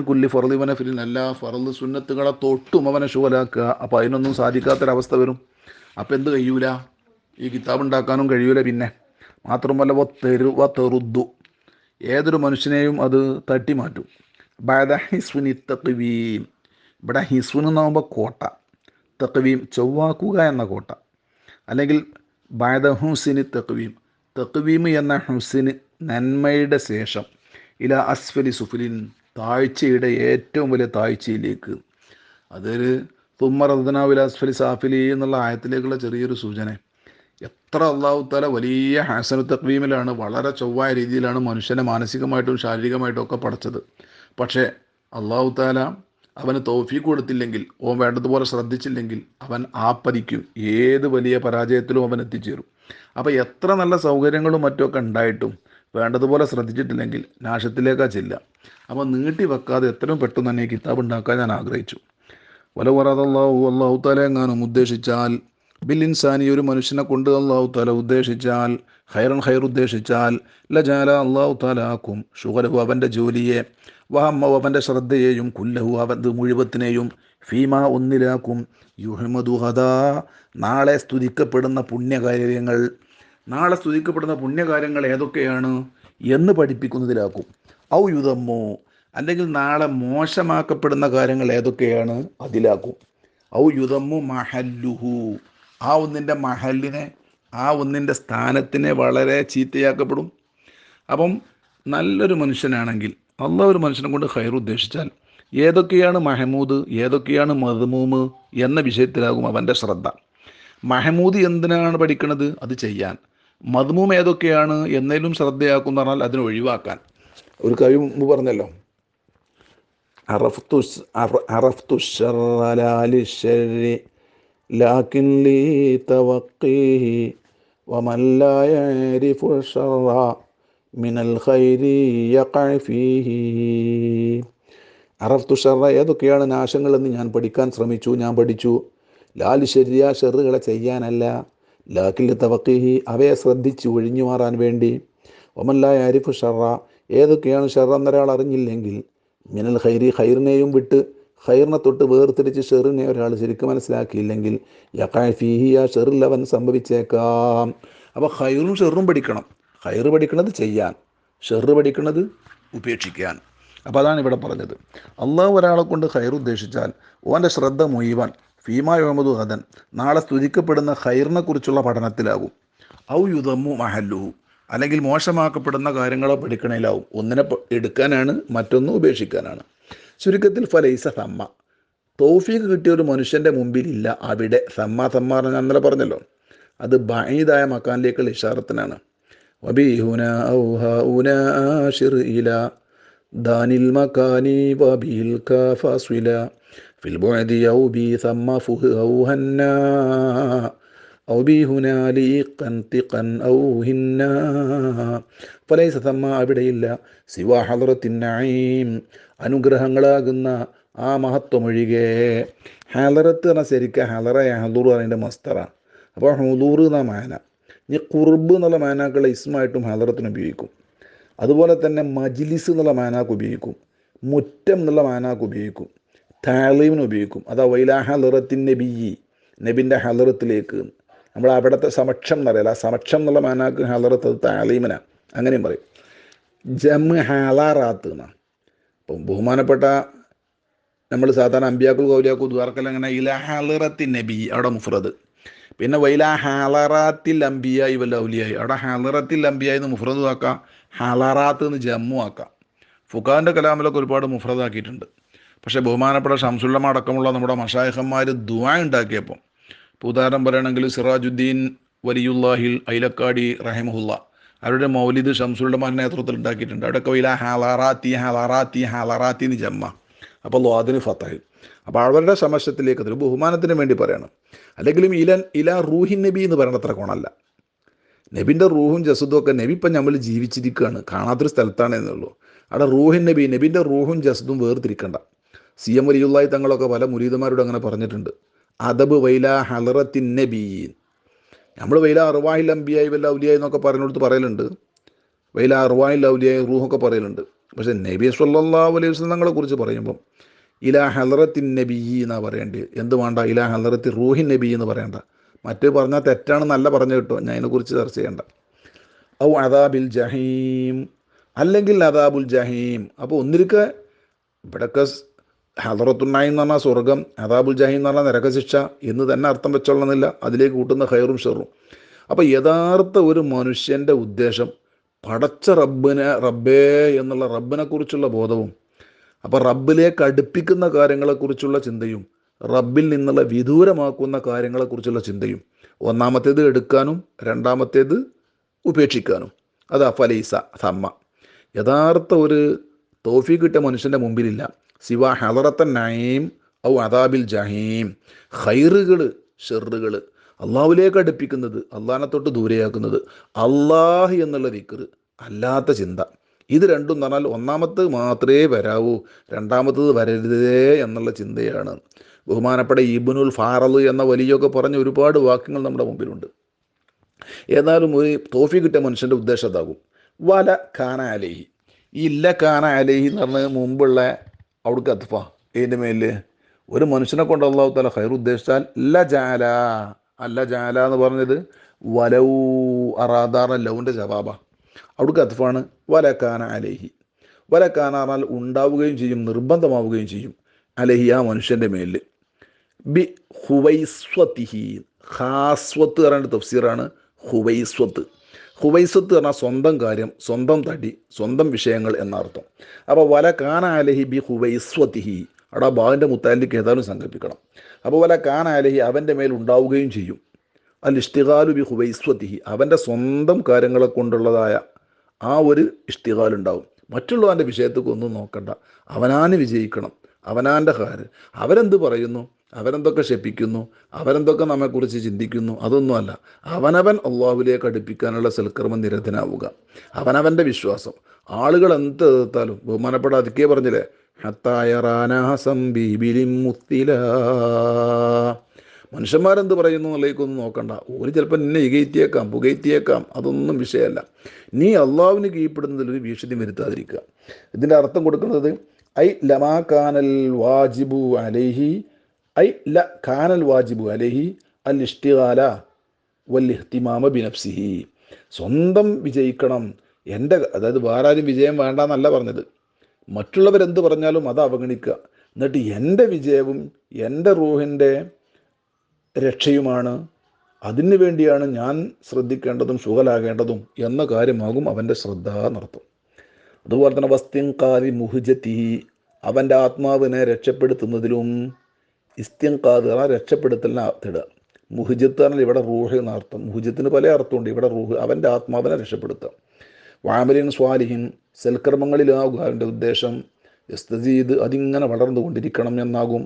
S1: കുല്ലി ഫർദി വനഫിലിൻ എല്ലാ ഫർദ് സുന്നത്തുകളെ തൊട്ടും അവനെ ഷുഗലാക്കുക. അപ്പോൾ അതിനൊന്നും സാധിക്കാത്തൊരവസ്ഥ വരും. അപ്പോൾ എന്ത് കഴിയൂല? ഈ കിതാബ് ഉണ്ടാക്കാനും കഴിയൂല. പിന്നെ മാത്രമല്ല തെറുദ്ദു ഏതൊരു മനുഷ്യനെയും അത് തട്ടിമാറ്റും. ബഅദ ഹിസ്വിനി തഖ്വീം ഇവിടെ ഹിസ്വിൻ എന്നാകുമ്പോൾ കോട്ട, തഖ്വീം ചൊവ്വാക്കുക എന്ന കോട്ട. അല്ലെങ്കിൽ ബഅദ ഹുസ്നി തഖ്വീം എന്ന ഹുസ്ന് നന്മയുടെ ശേഷം ഇല അസ്ഫലി സുഫലിൻ താഴ്ചയുടെ ഏറ്റവും വലിയ താഴ്ചയിലേക്ക്. അതൊരു തുമ്മറദ്നാവിൽ അസ്ഫലി സാഫിലി എന്നുള്ള ആയത്തിലേക്കുള്ള ചെറിയൊരു സൂചന. എത്ര അള്ളാഹു തആല വലിയ ഹസനു തഖ്വീമിലാണ്, വളരെ ചൊവ്വായ രീതിയിലാണ് മനുഷ്യനെ മാനസികമായിട്ടും ശാരീരികമായിട്ടും ഒക്കെ പഠിച്ചത്. പക്ഷേ അള്ളാഹു തആല അവന് തൗഫീഖ് കൊടുത്തില്ലെങ്കിൽ, ഓൻ വേണ്ടതുപോലെ ശ്രദ്ധിച്ചില്ലെങ്കിൽ അവൻ ആപ്പതിക്കും. ഏത് വലിയ പരാജയത്തിലും അവൻ എത്തിച്ചേരും. അപ്പോൾ എത്ര നല്ല സൗകര്യങ്ങളും മറ്റുമൊക്കെ ഉണ്ടായിട്ടും വേണ്ടതുപോലെ ശ്രദ്ധിച്ചിട്ടില്ലെങ്കിൽ നാശത്തിലേക്കാണ് ചെല്ലുക. അപ്പോൾ നീട്ടി വെക്കാതെ എത്രയും പെട്ടെന്ന് തന്നെ ഈ കിതാബ് ഉണ്ടാക്കാൻ ഞാൻ ആഗ്രഹിച്ചു. അല്ലാഹു തആല എങ്ങാനും ഉദ്ദേശിച്ചാൽ ബിൽ ഇൻസാനി ഒരു മനുഷ്യനെ കൊണ്ട് അല്ലാഹു തആല ഉദ്ദേശിച്ചാൽ ഖൈർ ഉദ്ദേശിച്ചാൽ ലജാല അല്ലാഹു തആല ആക്കും ഷുഗലഹു അവൻ്റെ ജോലിയെ വഹമ്മ അവൻ്റെ ശ്രദ്ധയെയും കുല്ലഹു അവൻ്റെ മുഴുവത്തിനെയും ഫീമാ ഒന്നിലാക്കും യുഹ്മദു ഹദാ നാളെ സ്തുതിക്കപ്പെടുന്ന പുണ്യകാര്യങ്ങൾ ഏതൊക്കെയാണ് എന്ന് പഠിപ്പിക്കുന്നതിലാക്കും. ഔ യുദമ്മോ അല്ലെങ്കിൽ നാളെ മോശമാക്കപ്പെടുന്ന കാര്യങ്ങൾ ഏതൊക്കെയാണ് അതിലാക്കും. ഔ യുദമ്മു മഹല്ലുഹു ആ ഒന്നിൻ്റെ മഹല്ലിനെ, ആ ഒന്നിൻ്റെ സ്ഥാനത്തിനെ വളരെ ചീത്തയാക്കപ്പെടും. അപ്പം നല്ലൊരു മനുഷ്യനാണെങ്കിൽ അള്ളാഹു ഒരു മനുഷ്യനെ കൊണ്ട് ഖൈർ ഉദ്ദേശിച്ചാൽ ഏതൊക്കെയാണ് മഹമൂദ് ഏതൊക്കെയാണ് മദ്മൂമ് എന്ന വിഷയത്തിലാകും അവൻ്റെ ശ്രദ്ധ. മഹമൂദ് എന്തിനാണ് പഠിക്കുന്നത്? അത് ചെയ്യാൻ. മദ്മൂം ഏതൊക്കെയാണ് എന്നതിലും ശ്രദ്ധയാക്കും എന്ന് പറഞ്ഞാൽ അതിനെ ഒഴിവാക്കാൻ. ഒരു കവി മുമ്പ് പറഞ്ഞല്ലോ, അറഫ്തു ശർറ ലാ ലിശ്ശർരി ലാകിൻ ലീ തവഖീഹി വമൻ ലാ യഅരിഫു ശർറ മിനൽ ഖൈരി യഖഅ ഫീഹി. അറഫ്തു ശർറ ഏതൊക്കെയാണ് നാശങ്ങളെന്ന് ഞാൻ പഠിക്കാൻ ശ്രമിച്ചു, ഞാൻ പഠിച്ചു. ലാൽ ശരിയ ഷെറുകളെ ചെയ്യാനല്ല, ലാക്കിൽ തവക്കീഹി അവയെ ശ്രദ്ധിച്ച് ഒഴിഞ്ഞു മാറാൻ വേണ്ടി. ഒമല്ല ആരിഫ് ഷറ ഏതൊക്കെയാണ് ഷെറ എന്നൊരാൾ അറിഞ്ഞില്ലെങ്കിൽ, മിനൽ ഖൈരി ഖൈറിനെയും വിട്ട് ഖൈറിനെ തൊട്ട് വേർതിരിച്ച് ഷെറിനെ ഒരാൾ ശരിക്കും മനസ്സിലാക്കിയില്ലെങ്കിൽ, യഖാഫീഹി ആ ഷെറിൽ അവൻ സംഭവിച്ചേക്കാം. അപ്പോൾ ഖൈറും ഷെറും പഠിക്കണം. ഖൈറ് പഠിക്കുന്നത് ചെയ്യാൻ, ഷെറ് പഠിക്കുന്നത് ഉപേക്ഷിക്കാൻ. അപ്പോൾ അതാണ് ഇവിടെ പറഞ്ഞത്. അള്ളാഹു ഒരാളെ കൊണ്ട് ഖൈർ ഉദ്ദേശിച്ചാൽ ഓൻ്റെ ശ്രദ്ധ മുഴുവൻ ഫീമാ യോമദു ഹദൻ നാളെ സ്തുതിക്കപ്പെടുന്ന ഖൈറിനെ കുറിച്ചുള്ള പഠനത്തിലാകും. ഔ യുദമ്മു മഹല്ലുഹു അല്ലെങ്കിൽ മോശമാക്കപ്പെടുന്ന കാര്യങ്ങളെ പഠിക്കണേലാവും. ഒന്നിനെ എടുക്കാനാണ്, മറ്റൊന്ന് ഉപേക്ഷിക്കാനാണ്. ചുരുക്കത്തിൽ ഫലൈസ സമ്മ തൗഫീഖ് കിട്ടിയ ഒരു മനുഷ്യൻ്റെ മുമ്പിലില്ല അവിടെ. സമ്മ എന്ന് ഞാൻ ഇന്നലെ പറഞ്ഞല്ലോ, അത് ബഈദായ മക്കാനിലേക്കുള്ള ഇഷാറത്തിനാണ്. വബിഹുന ഔഹ ഉനാശിർ ഇല ദാനിൽ മക്കാനി വബിൽ കഫസ്വില ഫിൽ ബുഅദി ഔ ബി സമ്മ ഫുഹ് ഔ ഹന്ന ഔ ബി ഹുനാലിഖൻ തിഖൻ ഔ ഹിന്ന. ഫലൈസ സമ്മ അവിടെയില്ല സിവാ ഹളറത്തിൻ നഈം അനുഗ്രഹങ്ങളാകുന്ന ആ മഹത്വമൊഴികെ. ഹലറത്ത് പറഞ്ഞാൽ ശരിക്കും ഹലറ ഹലൂർ അതിൻ്റെ മസ്തറാണ്. അപ്പോൾ ഹുദൂർ എന്ന മാന. ഇനി ഖുർബ് എന്നുള്ള മാനാക്കുള്ള ഇസ്മായിട്ടും ഹലറത്തിന് ഉപയോഗിക്കും. അതുപോലെ തന്നെ മജ്ലിസ് എന്നുള്ള മാനാക്ക് ഉപയോഗിക്കും, മുറ്റം എന്നുള്ള മാനാക്ക് ഉപയോഗിക്കും, താലീമിന് ഉപയോഗിക്കും. അതാ വൈലാ ഹലറത്തിൻ നബിയി നബിൻ്റെ ഹലറത്തിലേക്ക്. നമ്മൾ അവിടുത്തെ സമക്ഷം എന്നറിയില്ല, ആ സമക്ഷം എന്നുള്ള മാനാക്ക് ഹലറത്ത് അത് താലീമിനാണ്, അങ്ങനെയും പറയും. ജമ് ഹാലാറാത്ത് എന്നാണ്. അപ്പം ബഹുമാനപ്പെട്ട നമ്മൾ സാധാരണ അമ്പിയാക്കുൽ കൗലിയാക്കു ദ്വാർക്കൽ അങ്ങനെ ഇലാ ഹലറത്തിൻ നബി അവിടെ മുഫ്രദ്. പിന്നെ വൈലാ ഹലറാത്തിൽ അംബിയായി വല്ല ഔലിയായി അവിടെ ഹലറത്തിൽ അംബിയായി എന്ന് മുഫ്രദ് ആക്കാം, ഹലറാത്ത് എന്ന് ജമ്മു ആക്കാം. ഫുഖാൻ്റെ കലാമിലൊക്കെ ഒരുപാട് മുഫ്രദാക്കിയിട്ടുണ്ട്. പക്ഷേ ബഹുമാനപ്പെട്ട ഷംസുല്ലമ അടക്കമുള്ള നമ്മുടെ മശായിഖന്മാർ ദുആ ഉണ്ടാക്കിയപ്പം, ഇപ്പോൾ ഉദാഹരണം പറയുകയാണെങ്കിൽ സിറാജുദ്ദീൻ വലിയുല്ലാഹിൽ ഐലക്കാടി റഹിമഹുല്ല അവരുടെ മൗലിദ് ഷംസുല്ലമാരുടെ നേതൃത്വത്തിൽ ഉണ്ടാക്കിയിട്ടുണ്ട്. അവിടെയൊക്കെ വൈലാ ഹലറാത്തി ഹലറാത്തി ഹലറാത്തി എന്ന് ജമ്മ, അപ്പോൾ ലോദിന് ഫത്താഹ്. അപ്പോൾ അവരുടെ സമസ്യത്തിലേക്ക് അതൊരു ബഹുമാനത്തിന് വേണ്ടി പറയണം. അല്ലെങ്കിലും ഇല റൂഹിൻ നബി എന്ന് പറയുന്നത് അത്ര കോണല്ല. നബിൻ്റെ റൂഹും ജസദും ഒക്കെ നബി ഇപ്പം നമ്മൾ ജീവിച്ചിരിക്കുകയാണ്, കാണാത്തൊരു സ്ഥലത്താണ് എന്നുള്ളൂ. അവിടെ റൂഹിൻ നബി നബിൻ്റെ റൂഹും ജസദും വേർതിരിക്കണ്ട. സി എം വലിയുള്ളാഹി തങ്ങളൊക്കെ പല മുരീദന്മാരോട് അങ്ങനെ പറഞ്ഞിട്ടുണ്ട്. അദബ് വൈലാ ഹലറത്തിൻ നബീൻ. നമ്മൾ വൈലാ അർവാഹിൽ അംബിയായി വല്ല ഔലിയായി എന്നൊക്കെ പറഞ്ഞെടുത്ത് പറയലുണ്ട്, വൈലാ അർവാഹിൽ ഔലിയായി റൂഹൊക്കെ പറയലുണ്ട്. പക്ഷേ നബി സല്ലല്ലാഹു അലൈഹി വസല്ലം തങ്ങളെ കുറിച്ച് പറയുമ്പം ഇലാ ഹലറത്തിൻ നബി എന്നാണ് പറയേണ്ടത്. എന്ത് വേണ്ട, ഇലാ ഹലറത്തി റൂഹിൻ നബി എന്ന് പറയണ്ട. മറ്റേ പറഞ്ഞാൽ തെറ്റാണെന്നല്ല പറഞ്ഞു കിട്ടും, ഞാൻ അതിനെക്കുറിച്ച് ചർച്ച ചെയ്യണ്ട. ഔ അദാബിൽ ജഹീം അല്ലെങ്കിൽ അദാബുൽ ജഹീം. അപ്പോൾ ഒന്നിരിക്കെ ഇവിടെയൊക്കെ ഹലറത്തുന്നായി എന്ന് പറഞ്ഞാൽ സ്വർഗം, അദാബുൽ ജഹീം എന്ന് പറഞ്ഞാൽ നരകശിക്ഷ എന്ന് തന്നെ അർത്ഥം വെച്ചോളണമെന്നില്ല, അതിലേക്ക് കൂട്ടുന്ന ഖൈറും ഷെറും. അപ്പോൾ യഥാർത്ഥ ഒരു മനുഷ്യൻ്റെ ഉദ്ദേശം പടച്ച റബ്ബേ എന്നുള്ള റബ്ബിനെ കുറിച്ചുള്ള ബോധവും, അപ്പോൾ റബ്ബിലേക്ക് അടുപ്പിക്കുന്ന കാര്യങ്ങളെക്കുറിച്ചുള്ള ചിന്തയും, റബ്ബിൽ നിന്നുള്ള വിദൂരമാക്കുന്ന കാര്യങ്ങളെക്കുറിച്ചുള്ള ചിന്തയും, ഒന്നാമത്തേത് എടുക്കാനും രണ്ടാമത്തേത് ഉപേക്ഷിക്കാനും. അതാ ഫലൈസ സമ്മ. യഥാർത്ഥ ഒരു തൗഫീഖ് കിട്ടിയ മനുഷ്യൻ്റെ മുമ്പിലില്ല സിവാ ഹലറത്തൻ നഈം ഔ അദാബിൽ ജഹീം. ഖൈറുകൾ ഷെറുകൾ, അള്ളാഹുവിലേക്ക് അടുപ്പിക്കുന്നത്, അള്ളാഹിനെ തൊട്ട് ദൂരെയാക്കുന്നത്, അള്ളാഹ് എന്നുള്ള ദിക്ർ, അല്ലാത്ത ചിന്ത. ഇത് രണ്ടും എന്ന് പറഞ്ഞാൽ ഒന്നാമത്തേത് മാത്രമേ വരാവൂ, രണ്ടാമത്തേത് വരരുതേ എന്നുള്ള ചിന്തയാണ്. ബഹുമാനപ്പെട്ട ഇബ്നുൽ ഫാറൽ എന്ന വലിയൊക്കെ പറഞ്ഞ ഒരുപാട് വാക്യങ്ങൾ നമ്മുടെ മുമ്പിലുണ്ട്. ഏതായാലും ഒരു തൗഫീഖ് കിട്ടിയ മനുഷ്യൻ്റെ ഉദ്ദേശം അതാകും. വല ഖാന അലൈഹി. ഈ ഇല്ല ഖാന അലൈഹി എന്ന് പറഞ്ഞ മുമ്പുള്ള അവിടേക്ക് അത്ഫ ഇതിൻ്റെ മേലിൽ ഒരു മനുഷ്യനെ കൊണ്ട് അല്ലാഹു തആല ഖൈർ ഉദ്ദേശിച്ചാൽ ജാല എന്ന് പറഞ്ഞത് വലൗ അറാദാറ ലൗൻ്റെ ജവാബാ. അവിടേക്ക് അത്ഫാണ് വലക്കാന അലൈഹി. വലക്കാന പറഞ്ഞാൽ ഉണ്ടാവുകയും ചെയ്യും, നിർബന്ധമാവുകയും ചെയ്യും, അലൈഹി ആ മനുഷ്യൻ്റെ മേലിൽ. ബി ഹുവൈസ്വത്തിഹി. ഖാസ്വത്ത് പറയുന്ന തഫ്സീറാണ് ഹുവൈസ്വത്ത്. ഹുവൈസ്വത്ത് പറഞ്ഞാൽ സ്വന്തം കാര്യം, സ്വന്തം തടി, സ്വന്തം വിഷയങ്ങൾ എന്നർത്ഥം. അപ്പോൾ വലക്കാന അലൈഹി ബി ഹുവൈസ്വത്തിഹി, അവിടെ ബാവിൻ്റെ മുത്താലിക്ക് ഏതായാലും സങ്കല്പിക്കണം. അപ്പോൾ വലക്കാന അലൈഹി അവൻ്റെ മേൽ ഉണ്ടാവുകയും ചെയ്യും. അൽ ഇഷ്തിഗാലു ബി ഹുവൈസ്വത്തിഹി അവൻ്റെ സ്വന്തം കാര്യങ്ങളെ കൊണ്ടുള്ളതായ ആ ഒരു ഇഷ്തിഗാലുണ്ടാവും. മറ്റുള്ളവൻ്റെ വിഷയത്തേക്ക് ഒന്നും നോക്കണ്ട, അവനാന് വിജയിക്കണം, അവനാൻ്റെ കാര്യം. അവരെന്ത് പറയുന്നു, അവരെന്തൊക്കെ ശപിക്കുന്നു, അവരെന്തൊക്കെ നമ്മെക്കുറിച്ച് ചിന്തിക്കുന്നു, അതൊന്നുമല്ല. അവനവൻ അള്ളാഹുവിലേക്ക് അടുപ്പിക്കാനുള്ള സൽക്കർമ്മം നിരതനാവുക, അവനവൻ്റെ വിശ്വാസം. ആളുകൾ എന്ത് എതിർത്താലും ബഹുമാനപ്പെട്ട അതിക്കേ പറഞ്ഞില്ലേ, ഹത്തായറാനാസം ബീബിലിം മുത്തില. മനുഷ്യന്മാരെന്ത് പറയുന്നു എന്നുള്ളതൊന്നും നോക്കണ്ട. ഒരു ചിലപ്പോൾ നിന്നെ ഇകയറ്റിയേക്കാം, പുകയറ്റിയേക്കാം, അതൊന്നും വിഷയമല്ല. നീ അള്ളാഹുവിന് കീഴ്പ്പെടുന്നതിലൊരു ഭീഷണി വരുത്താതിരിക്കുക. ഇതിൻ്റെ അർത്ഥം കൊടുക്കുന്നത് ഐ ലമാ കാനൽ വാജിബു അലൈഹി ഐ ല കാനൽ വാജിബു അലൈഹി അൽ ഇഷ്തിഗാല വൽ ഇഹ്തിമാമ ബിനഫ്സിഹി. സ്വന്തം വിജയിക്കണം. അതായത് വേറെ ആരും വിജയം വേണ്ടെന്നല്ല പറഞ്ഞത്. മറ്റുള്ളവരെന്ത് പറഞ്ഞാലും അത് അവഗണിക്കുക. എന്നിട്ട് എൻ്റെ വിജയവും എൻ്റെ റൂഹിൻ്റെ രക്ഷയുമാണ്, അതിനു വേണ്ടിയാണ് ഞാൻ ശ്രദ്ധിക്കേണ്ടതും ശുഗലാകേണ്ടതും എന്ന കാര്യമാകും അവൻ്റെ ശ്രദ്ധ നടത്തും. അതുപോലെ തന്നെ വസ്തിൻകാദി മുഹ്ജത്തിഹി, അവൻ്റെ ആത്മാവിനെ രക്ഷപ്പെടുത്തുന്നതിലും ഇസ്തിൻകാദ് രക്ഷപ്പെടുത്തലിനെ തിടുക. മുഹ്ജത്ത് പറഞ്ഞാൽ ഇവിടെ റൂഹ് എന്നർത്ഥം. മുഹ്ജത്തിന് പല അർത്ഥമുണ്ട്. ഇവിടെ റൂഹ് അവൻ്റെ ആത്മാവിനെ രക്ഷപ്പെടുത്തുക. വാമലിൻ സ്വാലിഹിൻ, സൽക്കർമ്മങ്ങളിലാകുക അവൻ്റെ ഉദ്ദേശം. യസ്തസീദ്, അതിങ്ങനെ വളർന്നുകൊണ്ടിരിക്കണം എന്നാകും.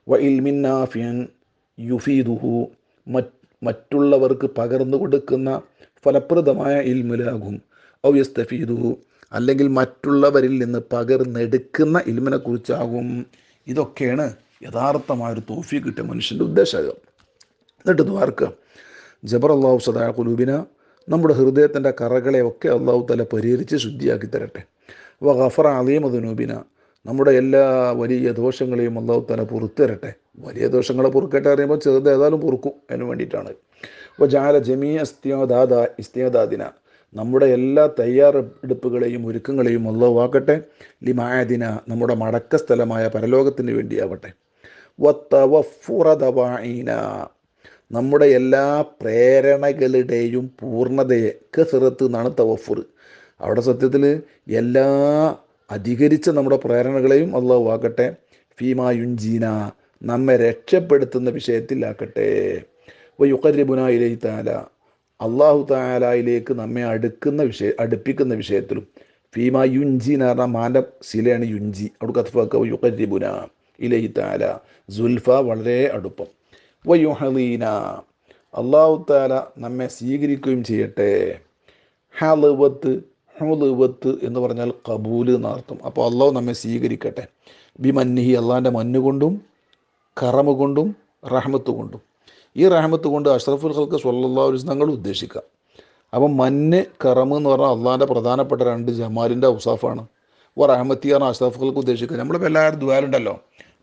S1: വ ഇൽമിൻ നാഫിയൻ യുഫീദുഹു, മറ്റുള്ളവർക്ക് പകർന്നു കൊടുക്കുന്ന ഫലപ്രദമായ ഇൽമിലാകും. ഔ യസ്തഫീദുഹു, അല്ലെങ്കിൽ മറ്റുള്ളവരിൽ നിന്ന് പകർന്നെടുക്കുന്ന ഇൽമിനെ കുറിച്ചാകും. ഇതൊക്കെയാണ് യഥാർത്ഥമായൊരു തൗഫീഖ് കിട്ടിയ മനുഷ്യൻ്റെ ഉദ്ദേശം. എന്നിട്ട് ദ്വാർക്കുക ജബർ അല്ലാഹു സദാ ഖുലൂബിന, നമ്മുടെ ഹൃദയത്തിൻ്റെ കറകളെ ഒക്കെ അള്ളാഹു തആല പരിഹരിച്ച് ശുദ്ധിയാക്കി തരട്ടെ. വ ഗഫറ അലീമ ദുനൂബിന, നമ്മുടെ എല്ലാ വലിയ ദോഷങ്ങളെയും അള്ളാഹു തആല പുറത്തു തരട്ടെ. വലിയ ദോഷങ്ങളെ പൊറുക്കട്ടെ അറിയുമ്പോൾ ചെറുത് ഏതായാലും പൊറുക്കും, അതിന് വേണ്ടിയിട്ടാണ്. വ ജഅല ജമീഅ ഇസ്തിഅദാദിന, നമ്മുടെ എല്ലാ തയ്യാറെടുപ്പുകളെയും ഒരുക്കങ്ങളെയും അള്ളാഹു ആക്കട്ടെ. ലിമാഅദിന, നമ്മുടെ മടക്ക സ്ഥലമായ പരലോകത്തിന് വേണ്ടിയാവട്ടെ. വ തവഫുറ ദവാഇന, നമ്മുടെ എല്ലാ പ്രേരണകളുടെയും പൂർണ്ണതയെ, കസറത്ത് എന്നാണ് തവഫുർ. അവിടെ സത്യത്തിൽ എല്ലാ അധികരിച്ച നമ്മുടെ പ്രേരണകളെയും അള്ളാഹു ആക്കട്ടെ. ഫീമാ യുൻജീന, നമ്മെ രക്ഷപ്പെടുത്തുന്ന വിഷയത്തിലാക്കട്ടെ. വയുഖർരിബുനാ ഇലൈഹി തആല, അള്ളാഹു തആലയിലേക്ക് നമ്മെ അടുപ്പിക്കുന്ന വിഷയത്തിലും. ഫീമാ യുൻജി എന്ന് പറഞ്ഞാൽ മാൻ്റെ ശിലയാണ് യുൻജി, അവിടെ കത്ഫാക്ക. വയുഖർരിബുനാ ഇലൈഹി തആല, സുൽഫ വളരെ അടുപ്പം. വയുഹലീന, അള്ളാഹു തആല നമ്മെ സ്വീകരിക്കുകയും ചെയ്യട്ടെ. ഹലുവത്ത് എന്ന് പറഞ്ഞാൽ കബൂല് എന്നർത്ഥം. അപ്പോൾ അള്ളാഹു നമ്മെ സ്വീകരിക്കട്ടെ. ബിമന്നിഹി, അള്ളാഹിൻ്റെ മന്നുകൊണ്ടും കറമ കൊണ്ടും റഹ്മത്ത് കൊണ്ടും. ഈ റഹ്മത്ത് കൊണ്ട് അഷ്റഫുൽ ഖൽഖ് സ്വല്ലല്ലാഹു അലൈഹി വസല്ലം തങ്ങൾ ഉദ്ദേശിക്കുക. അപ്പം മന്ന് കറമ് എന്ന് പറഞ്ഞാൽ അള്ളാഹിൻ്റെ പ്രധാനപ്പെട്ട രണ്ട് ജമാലിൻ്റെ ഔസാഫാണ്. റഹ്മത്തി പറഞ്ഞാൽ അഷ്റഫുൽ ഖൽഖ് ഉദ്ദേശിക്കുക. നമ്മളിപ്പോൾ എല്ലാവരും ദുആലുണ്ടല്ലോ,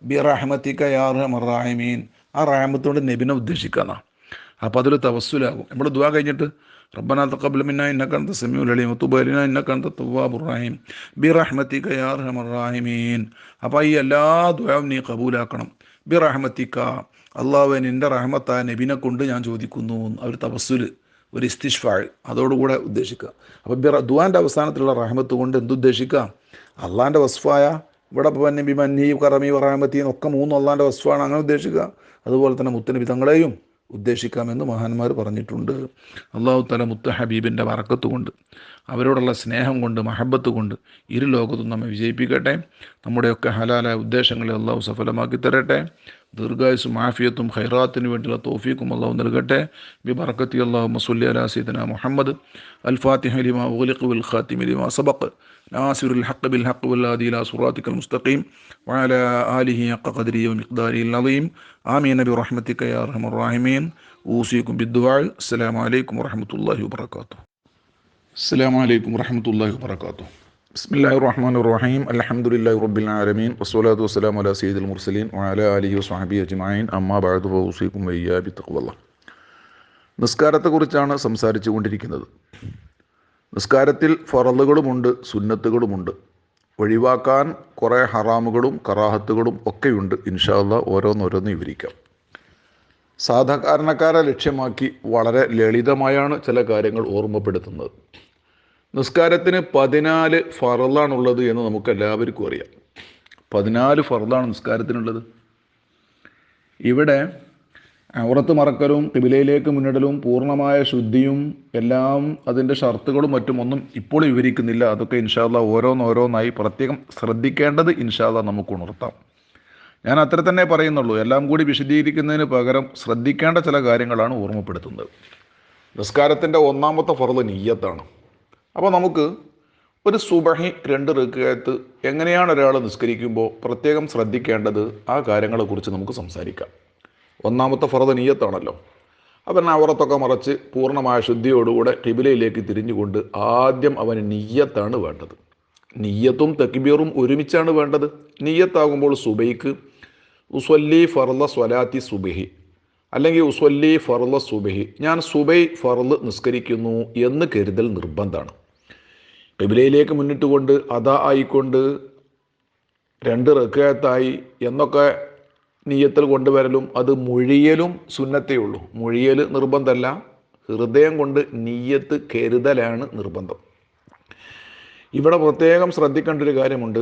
S1: ബി റഹ്മത്തിക യാ അർഹമർ റഹീമീൻ, ആ റഹ്മത്തുകൊണ്ട് നബിനെ ഉദ്ദേശിക്കാന്നാ. അപ്പോൾ അതിൽ തവസ്സുലാകും. നമ്മൾ ദുആ കഴിഞ്ഞിട്ട് റബ്ബനാ തഖബ്ബൽ മിന്നാ ഇന്നക അൻത സമീഉൽ അലീം വതുബ് അലൈനാ ഇന്നക അൻത തവ്വാബുർ റഹീം ബിറഹ്മതിക യാ അർഹമർ റഹീമീൻ. അപ്പോൾ ഈ എല്ലാ ദുആവും നീ കബൂലാക്കണം. ബിറഹ്മതിക, അള്ളാഹുവേ നിൻ്റെ റഹ്മത്തായ നബിനെ കൊണ്ട് ഞാൻ ചോദിക്കുന്നു. ഒരു തവസ്സുൽ, ഒരു ഇസ്തിശ്ഫാ, അതോടുകൂടെ ഉദ്ദേശിക്കുക. അപ്പോൾ ദുആൻ്റെ അവസാനത്തിലുള്ള റഹ്മത്ത് കൊണ്ട് എന്തുദ്ദേശിക്കുക? അള്ളാഹിൻ്റെ വസ്ഫായ, ഇവിടെ നബി മന്നി കറമി റഹ്മത്തി എന്നൊക്കെ മൂന്ന് അള്ളാഹിൻ്റെ വസ്ഫാണ്, അങ്ങനെ ഉദ്ദേശിക്കുക. അതുപോലെ തന്നെ മുത്തനബി തങ്ങളെയും ഉദ്ദേശിക്കാമെന്ന് മഹാന്മാർ പറഞ്ഞിട്ടുണ്ട്. അള്ളാഹു തആല മുത്ത ഹബീബിൻ്റെ ബറക്കത്ത് കൊണ്ട്, അവരോടുള്ള സ്നേഹം കൊണ്ട്, മഹബത്ത് കൊണ്ട് ഇരു ലോകത്തും നമ്മെ വിജയിപ്പിക്കട്ടെ. നമ്മുടെയൊക്കെ ഹലാലായ ഉദ്ദേശങ്ങളെ അള്ളാഹു സഫലമാക്കി തരട്ടെ. ദീർഘായുസും ആഫിയത്തും ഖൈറാത്തിന് വേണ്ടിയുള്ള തൗഫീഖും അള്ളാഹു നൽകട്ടെ. ബിബറക്കത്തി അല്ലാഹുമ്മ സ്വല്ലി അലാ സയ്യിദിനാ മുഹമ്മദ് അൽ ഫാത്തിഹ ലിമാ ഉഗ്ലിഖ വൽ ഖാതിമി ലിമാ സബഖ നാസിറുൽ ഹഖ് ബിൽ ഹഖ് വൽ ഹാദി ഇലാ സിറാത്തിക്കൽ മുസ്തഖീം വഅലാ ആലിഹി ഹഖ ഖദ്രിഹി വമിഖ്ദാരിഹിൽ അളീം. ആമീൻ ബിറഹ്മതിക യാ അർഹമർ റഹീമീൻ. ഊസികും ബിദ്ദുആ. അസ്സലാമു അലൈക്കും വറഹ്മത്തുള്ളാഹി വബറകാതുഹു. അസ്സലാമു അലൈക്കും വറഹ്മത്തുള്ളാഹി വബറകാതുഹു. ബിസ്മില്ലാഹിർ റഹ്മാനിർ റഹീം. അൽഹംദുലില്ലാഹി റബ്ബിൽ ആലമീൻ വസ്സലാത്തു വസ്സലാമു അലാ സയ്യിദിൽ മുർസലീൻ വഅലാ ആലിഹി വസ്വഹ്ബിഹി അജ്മഈൻ. അമ്മാ ബഅദു ഫഊസികും വഇയ്യാ ബിത്തഖ്വല്ലാഹ്. നിസ്കാരത്തെക്കുറിച്ചാണ് സംസാരിച്ചു കൊണ്ടിരിക്കുന്നത്. നിസ്കാരത്തിൽ ഫറളുകളുമുണ്ട്, സുന്നത്തുകളുമുണ്ട്. ഒഴിവാക്കാൻ കുറേ ഹറാമുകളും കറാഹത്തുകളും ഒക്കെയുണ്ട്. ഇൻഷാ അല്ലാഹ് ഓരോന്നോരോന്ന് വിവരിക്കാം. സാധാരണക്കാരെ ലക്ഷ്യമാക്കി വളരെ ലളിതമായാണ് ചില കാര്യങ്ങൾ ഓർമ്മപ്പെടുത്തുന്നത്. നിസ്കാരത്തിന് 14 ഫറളാണുള്ളത് എന്ന് നമുക്ക് എല്ലാവർക്കും അറിയാം. 14 ഫറളാണ് നിസ്കാരത്തിനുള്ളത്. ഇവിടെ ഔറത്ത് മറക്കലും ഖിബിലയിലേക്ക് മുന്നിടലും പൂർണ്ണമായ ശുദ്ധിയും എല്ലാം അതിൻ്റെ ഷർത്തുകളും മറ്റും ഒന്നും ഇപ്പോൾ വിവരിക്കുന്നില്ല. അതൊക്കെ ഇൻഷാ അല്ലാഹ് ഓരോന്നോരോന്നായി പ്രത്യേകം ശ്രദ്ധിക്കേണ്ടത് ഇൻഷാ അല്ലാഹ് നമുക്ക് ഉണർത്താം. ഞാൻ അത്ര തന്നെ പറയുന്നുള്ളൂ. എല്ലാം കൂടി വിശദീകരിക്കുന്നതിന് പകരം ശ്രദ്ധിക്കേണ്ട ചില കാര്യങ്ങളാണ് ഓർമ്മപ്പെടുത്തുന്നത്. നിസ്കാരത്തിൻ്റെ ഒന്നാമത്തെ ഫർള് നിയ്യത്താണ്. അപ്പോൾ നമുക്ക് ഒരു സുബഹി 2 റക്അത്ത് എങ്ങനെയാണ് ഒരാൾ നിസ്കരിക്കുമ്പോൾ പ്രത്യേകം ശ്രദ്ധിക്കേണ്ടത്, ആ കാര്യങ്ങളെക്കുറിച്ച് നമുക്ക് സംസാരിക്കാം. ഒന്നാമത്തെ ഫർദ് നിയ്യത്താണല്ലോ. അവൻ അവറത്തൊക്കെ മറച്ച് പൂർണ്ണമായ ശുദ്ധിയോടുകൂടെ ഖിബിലയിലേക്ക് തിരിഞ്ഞുകൊണ്ട് ആദ്യം അവന് നിയ്യത്താണ് വേണ്ടത്. നിയ്യത്തും തക്ബീറും ഒരുമിച്ചാണ് വേണ്ടത്. നിയ്യത്താകുമ്പോൾ സുബൈക്ക് ഉസ്വല്ലി ഫർള സ്വലാത്തി സുബഹി, അല്ലെങ്കിൽ ഉസ്വല്ലി ഫർള സുബഹി, ഞാൻ സുബൈ ഫർള് നിസ്കരിക്കുന്നു എന്ന് കരുതൽ നിർബന്ധമാണ്. ഖിബിലയിലേക്ക് മുന്നിട്ടുകൊണ്ട് അതാ ആയിക്കൊണ്ട് 2 റക്അത്തായി എന്നൊക്കെ നിയ്യത്തിൽ കൊണ്ടുവരലും അത് മൊഴിയലും സുന്നത്തേ ഉള്ളൂ. മൊഴിയൽ നിർബന്ധമല്ല, ഹൃദയം കൊണ്ട് നിയ്യത്ത് കരുതലാണ് നിർബന്ധം. ഇവിടെ പ്രത്യേകം ശ്രദ്ധിക്കേണ്ട ഒരു കാര്യമുണ്ട്.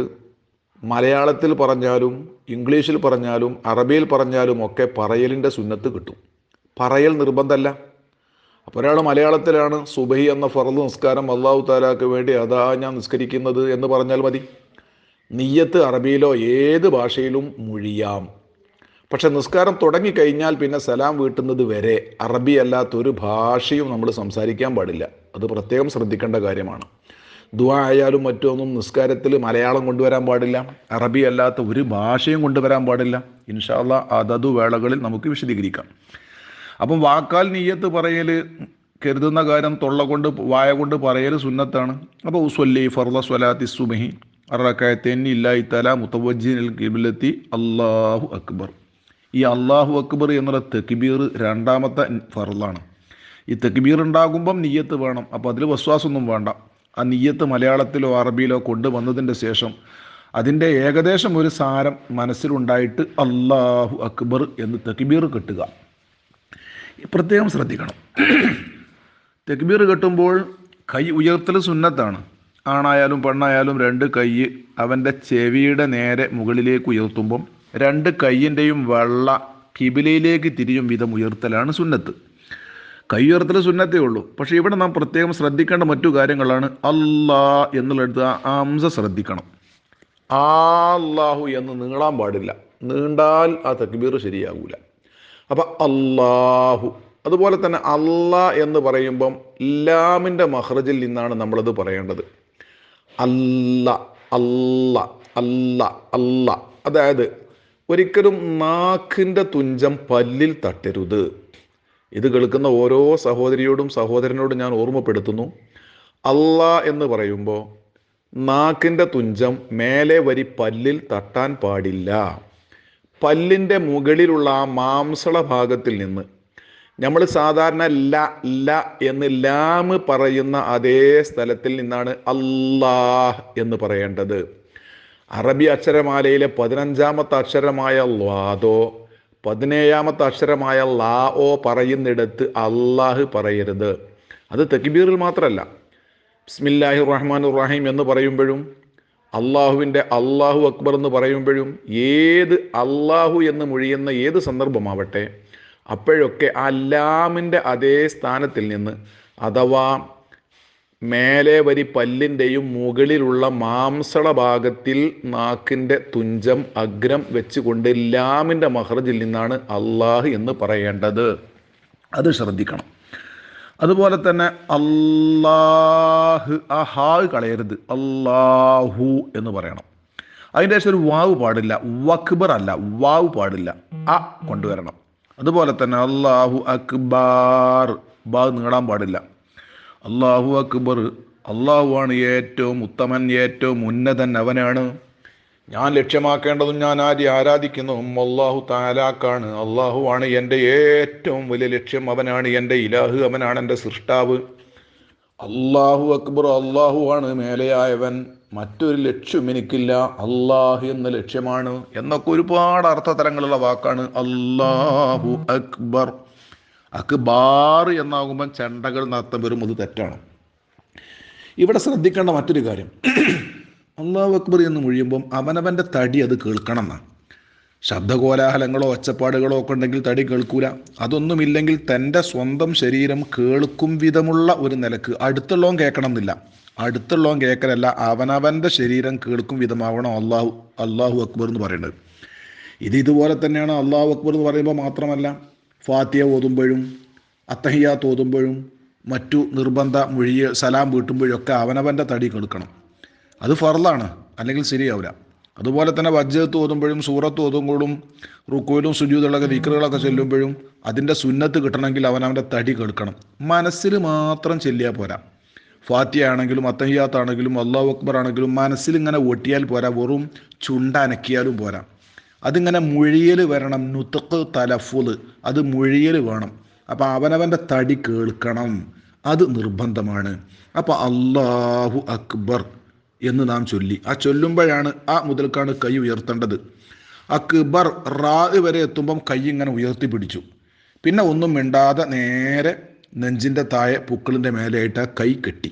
S1: മലയാളത്തിൽ പറഞ്ഞാലും ഇംഗ്ലീഷിൽ പറഞ്ഞാലും അറബിയിൽ പറഞ്ഞാലും ഒക്കെ പറയലിൻ്റെ സുന്നത്ത് കിട്ടും. പറയൽ നിർബന്ധമല്ല. അപ്പോൾ ഒരാൾ മലയാളത്തിലാണ് സുബഹി എന്ന ഫർള് നിസ്കാരം അല്ലാഹു തആലാക്ക് വേണ്ടി അതാ ഞാൻ നിസ്കരിക്കുന്നത് എന്ന് പറഞ്ഞാൽ മതി. നിയ്യത്ത് അറബിയിലോ ഏത് ഭാഷയിലും മൊഴിയാം. പക്ഷെ നിസ്കാരം തുടങ്ങിക്കഴിഞ്ഞാൽ പിന്നെ സലാം വീട്ടുന്നത് വരെ അറബി അല്ലാത്തൊരു ഭാഷയും നമ്മൾ സംസാരിക്കാൻ പാടില്ല. അത് പ്രത്യേകം ശ്രദ്ധിക്കേണ്ട കാര്യമാണ്. ദുആ ആയാലും മറ്റൊന്നും നിസ്കാരത്തിൽ മലയാളം കൊണ്ടുവരാൻ പാടില്ല, അറബി അല്ലാത്ത ഒരു ഭാഷയും കൊണ്ടുവരാൻ പാടില്ല. ഇൻഷാ അല്ലാഹ് അതതു വേളകളിൽ നമുക്ക് വിശദീകരിക്കാം. അപ്പം വാക്കാൽ നിയ്യത്ത് പറയൽ, കരുതുന്ന കാര്യം തൊള്ള കൊണ്ട് വായ കൊണ്ട് പറയൽ സുന്നത്താണ്. അപ്പോൾ ഉസ്വല്ലി ഫർള സ്വലാത്തി സുബ്ഹി അർറകഅത്തൈൻ ലില്ലാഹി തആല മുതവജ്ജിഹിൽ ഖിബ്ലത്തി അല്ലാഹു അക്ബർ. ഈ അല്ലാഹു അക്ബർ എന്നുള്ള തക്ബീർ രണ്ടാമത്തെ ഫർളാണ്. ഈ തക്ബീർ ഉണ്ടാകുമ്പം നിയ്യത്ത് വേണം. അപ്പോൾ അതിൽ വസ്വാസൊന്നും വേണ്ട. ആ നിയ്യത്ത് മലയാളത്തിലോ അറബിയിലോ കൊണ്ടുവന്നതിൻ്റെ ശേഷം അതിൻ്റെ ഏകദേശം ഒരു സാരം മനസ്സിലുണ്ടായിട്ട് അല്ലാഹു അക്ബർ എന്ന് തക്ബീർ കെട്ടുക. പ്രത്യേകം ശ്രദ്ധിക്കണം. തക്ബീർ കെട്ടുമ്പോൾ കൈ ഉയർത്തൽ സുന്നത്താണ്. ആണായാലും പെണ്ണായാലും 2 കൈ അവൻ്റെ ചെവിയുടെ നേരെ മുകളിലേക്ക് ഉയർത്തുമ്പം 2 കൈയിൻ്റെയും വെള്ള കിബിലയിലേക്ക് തിരിയും വിധം ഉയർത്തലാണ് സുന്നത്ത്. കൈ ഉയർത്തൽ സുന്നത്തേ ഉള്ളൂ. പക്ഷേ ഇവിടെ നാം പ്രത്യേകം ശ്രദ്ധിക്കേണ്ട മറ്റു കാര്യങ്ങളാണ്. അല്ലാ എന്നുള്ളടുത്ത് ആ ഹംസ ശ്രദ്ധിക്കണം. അല്ലാഹു എന്ന് നീളാൻ പാടില്ല. നീണ്ടാൽ ആ തക്ബീർ ശരിയാകൂല. അപ്പം അല്ലാഹു. അതുപോലെ തന്നെ അല്ലാ എന്ന് പറയുമ്പം ലാമിൻ്റെ മഖ്റജിൽ നിന്നാണ് നമ്മളത് പറയേണ്ടത്. അല്ല അല്ല അല്ല അല്ല. അതായത് ഒരിക്കലും നാക്കിൻ്റെ തുഞ്ചം പല്ലിൽ തട്ടരുത്. ഇത് കേൾക്കുന്ന ഓരോ സഹോദരിയോടും സഹോദരനോടും ഞാൻ ഓർമ്മപ്പെടുത്തുന്നു. അല്ലാ എന്ന് പറയുമ്പോൾ നാക്കിൻ്റെ തുഞ്ചം മേലെ വരി പല്ലിൽ തട്ടാൻ പാടില്ല. പല്ലിൻ്റെ മുകളിലുള്ള ആ മാംസള ഭാഗത്തിൽ നിന്ന് നമ്മൾ സാധാരണ ല ല എന്ന് ലാമ് പറയുന്ന അതേ സ്ഥലത്തിൽ നിന്നാണ് അല്ലാഹ് എന്ന് പറയേണ്ടത്. അറബി അക്ഷരമാലയിലെ 15ാമത്തെ അക്ഷരമായ ലാദോ 17ാമത്തെ അക്ഷരമായ ലാ ഓ പറയുന്നിടത്ത് അല്ലാഹ് പറയരുത്. അത് തക്ബീറിൽ മാത്രമല്ല, ബിസ്മില്ലാഹിർ റഹ്മാനിർ റഹീം എന്ന് പറയുമ്പോഴും അള്ളാഹുവിൻ്റെ അല്ലാഹു അക്ബർ എന്ന് പറയുമ്പോഴും ഏത് അല്ലാഹു എന്ന് മൊഴിയുന്ന ഏത് സന്ദർഭമാവട്ടെ അപ്പോഴൊക്കെ ആ ലാമിൻ്റെ അതേ സ്ഥാനത്തിൽ നിന്ന് അഥവാ മേലെ വരി പല്ലിൻ്റെയും മുകളിലുള്ള മാംസള ഭാഗത്തിൽ നാക്കിൻ്റെ തുഞ്ചം അഗ്രം വെച്ചുകൊണ്ട് ലാമിൻ്റെ മഖ്റജിൽ നിന്നാണ് അല്ലാഹ് എന്ന് പറയേണ്ടത്. അത് ശ്രദ്ധിക്കണം. അതുപോലെ തന്നെ അല്ലാഹ്, ആ ഹാ കളയരുത്. അല്ലാഹു എന്ന് പറയണം. അതിൻ്റെ ശേഷം ഒരു വാവ് പാടില്ല. വക്ബർ അല്ല, വാവ് പാടില്ല, അ കൊണ്ടുവരണം. അതുപോലെ തന്നെ അല്ലാഹു അക്ബാർ, ബാ നീളാൻ പാടില്ല. അല്ലാഹു അക്ബർ, അള്ളാഹുവാണ് ഏറ്റവും ഉത്തമൻ, ഏറ്റവും ഉന്നതൻ, അവനാണ്. ഞാൻ ലക്ഷ്യമാക്കേണ്ടതും ഞാൻ ആരാധിക്കുന്നതും അല്ലാഹു തആലാക്കാണ്. അള്ളാഹുവാണ് എൻ്റെ ഏറ്റവും വലിയ ലക്ഷ്യം, അവനാണ് എൻ്റെ ഇലാഹ്, അവനാണ് എൻ്റെ സൃഷ്ടാവ്. അല്ലാഹു അക്ബർ, അള്ളാഹുവാണ് മേലെയായവൻ, മറ്റൊരു ലക്ഷ്യം എനിക്കില്ല, അല്ലാഹ് എന്ന ലക്ഷ്യമാണ് എന്നൊക്കെ ഒരുപാട് അർത്ഥതലങ്ങളുള്ള വാക്കാണ് അല്ലാഹു അക്ബർ. അക്ബാർ എന്നാകുമ്പം ചെണ്ടകൾ നടത്തം വരും, അത് തെറ്റാണ്. ഇവിടെ ശ്രദ്ധിക്കേണ്ട മറ്റൊരു കാര്യം, അല്ലാഹു അക്ബർ എന്ന് മൊഴിയുമ്പം അവനവൻ്റെ തടി അത് കേൾക്കണം എന്നാണ്. ശബ്ദകോലാഹലങ്ങളോ ഒച്ചപ്പാടുകളോ ഒക്കെ ഉണ്ടെങ്കിൽ തടി കേൾക്കൂല. അതൊന്നുമില്ലെങ്കിൽ തൻ്റെ സ്വന്തം ശരീരം കേൾക്കും വിധമുള്ള ഒരു നിലക്ക്, അടുത്തുള്ളവൻ കേൾക്കണം എന്നില്ല, അടുത്തുള്ളവൻ കേൾക്കലല്ല, അവനവൻ്റെ ശരീരം കേൾക്കും വിധമാവണം അല്ലാഹു അക്ബർ എന്ന് പറയുന്നത്. ഇതുപോലെ തന്നെയാണ് അല്ലാഹു അക്ബർ എന്ന് പറയുമ്പോൾ മാത്രമല്ല, ഫാത്തിഹ ഓതുമ്പോഴും അത്തഹിയ്യാത്ത് ഓതുമ്പോഴും മറ്റു നിർബന്ധ സലാം വീട്ടുമ്പോഴൊക്കെ അവനവൻ്റെ തടി കേൾക്കണം. അത് ഫർളാണ്, അല്ലെങ്കിൽ ശരിയാവില്ല. അതുപോലെ തന്നെ വജ്ജത്ത് ഓതുമ്പോഴും സൂറത്ത് ഓതുമ്പോഴും റുക്കോയിലും സുജൂദുകളൊക്കെ ദിക്റുകളൊക്കെ ചെല്ലുമ്പോഴും അതിൻ്റെ സുന്നത്ത് കിട്ടണമെങ്കിൽ അവനവൻ്റെ തടി കേൾക്കണം. മനസ്സിൽ മാത്രം ചെല്ലിയാൽ പോരാ. ഫാത്തിഹ ആണെങ്കിലും അത്തഹിയാത്താണെങ്കിലും അല്ലാഹു അക്ബർ ആണെങ്കിലും മനസ്സിൽ ഇങ്ങനെ ഒട്ടിയാൽ പോരാ, വെറും ചുണ്ടനക്കിയാലും പോരാ. അതിങ്ങനെ മുഴിയൽ വരണം, നുതഖ് തലഫുദ്, അത് മുഴിയൽ വേണം. അപ്പം അവനവൻ്റെ തടി കേൾക്കണം, അത് നിർബന്ധമാണ്. അപ്പം അല്ലാഹു അക്ബർ എന്ന് നാം ചൊല്ലി, ആ ചൊല്ലുമ്പോഴാണ് ആ മുതൽക്കാണ് കൈ ഉയർത്തേണ്ടത്. അക്ബർ റാ വരെ എത്തുമ്പം കൈ ഇങ്ങനെ ഉയർത്തി പിടിച്ചു. പിന്നെ ഒന്നും മിണ്ടാതെ നേരെ നെഞ്ചിൻ്റെ താഴെ പുക്കിളിൻ്റെ മേലെയായിട്ട് ആ കൈ കെട്ടി.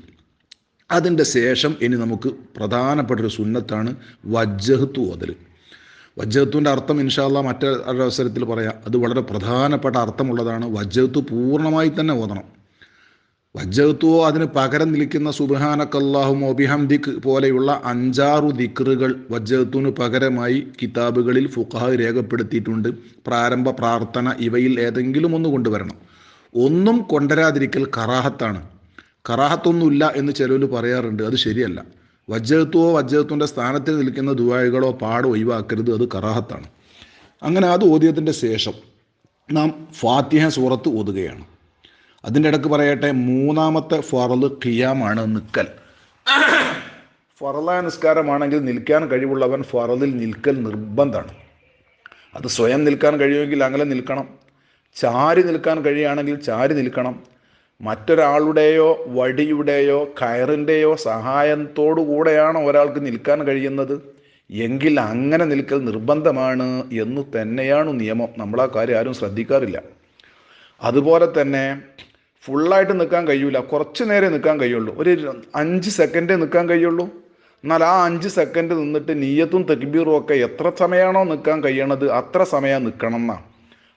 S1: അതിൻ്റെ ശേഷം ഇനി നമുക്ക് പ്രധാനപ്പെട്ടൊരു സുന്നത്താണ് വജ്ജഹത്ത് ഓതൽ. വജ്ജഹത്തുവിൻ്റെ അർത്ഥം ഇൻഷാ അല്ലാഹ് മറ്റൊരവസരത്തിൽ പറയാം. അത് വളരെ പ്രധാനപ്പെട്ട അർത്ഥമുള്ളതാണ്. വജ്ജഹത്ത് പൂർണ്ണമായി തന്നെ ഓതണം. വജ്ജഹത്തുവോ അതിന് പകരം നിൽക്കുന്ന സുബ്ഹാനക്കല്ലാഹും വബിഹംദിക് പോലെയുള്ള 5-6 ദിക്റുകൾ വജ്ജഹത്തുവിന് പകരമായി കിതാബുകളിൽ ഫുഖഹ രേഖപ്പെടുത്തിയിട്ടുണ്ട്. പ്രാരംഭ പ്രാർത്ഥന ഇവയിൽ ഏതെങ്കിലും ഒന്ന് കൊണ്ടുവരണം. ഒന്നും കൊണ്ടുവരാതിരിക്കൽ കറാഹത്താണ്. കറാഹത്തൊന്നുമില്ല എന്ന് ചിലർ പറയാറുണ്ട്, അത് ശരിയല്ല. വജ്ജഹത്തുവോ വജ്ജഹത്തുവിൻ്റെ സ്ഥാനത്തിൽ നിൽക്കുന്ന ദുആകളോ പാടോ ഒഴിവാക്കരുത്, അത് കറാഹത്താണ്. അങ്ങനെ അത് ഓതിയതിൻ്റെ ശേഷം നാം ഫാത്തിഹ സൂറത്ത് ഓതുകയാണ്. അതിൻ്റെ ഇടയ്ക്ക് പറയട്ടെ, 3ാമത്തെ ഫറള് ഖിയാമാണ്, നിൽക്കൽ. ഫറളായ നിസ്കാരമാണെങ്കിൽ നിൽക്കാൻ കഴിവുള്ളവൻ ഫറളിൽ നിൽക്കൽ നിർബന്ധമാണ്. അത് സ്വയം നിൽക്കാൻ കഴിയുമെങ്കിൽ അങ്ങനെ നിൽക്കണം. ചാരി നിൽക്കാൻ കഴിയുകയാണെങ്കിൽ ചാരി നിൽക്കണം. മറ്റൊരാളുടെയോ വടിയുടെയോ കയറിൻ്റെയോ സഹായത്തോടു കൂടെയാണ് ഒരാൾക്ക് നിൽക്കാൻ കഴിയുന്നത് എങ്കിൽ അങ്ങനെ നിൽക്കൽ നിർബന്ധമാണ് എന്ന് തന്നെയാണ് നിയമം. നമ്മളാ കാര്യം ആരും ശ്രദ്ധിക്കാറില്ല. അതുപോലെ തന്നെ ഫുള്ളായിട്ട് നിൽക്കാൻ കഴിയില്ല, കുറച്ച് നേരം നിൽക്കാൻ കഴിയുള്ളൂ. ഒരു 5 സെക്കൻഡേ നിൽക്കാൻ കഴിയുള്ളൂ. എന്നാൽ ആ 5 സെക്കൻഡ് നിന്നിട്ട് നിയ്യത്തും തക്ബീറും ഒക്കെ എത്ര സമയമാണോ നിൽക്കാൻ കഴിയണത് അത്ര സമയം നിൽക്കണം എന്നാണ്.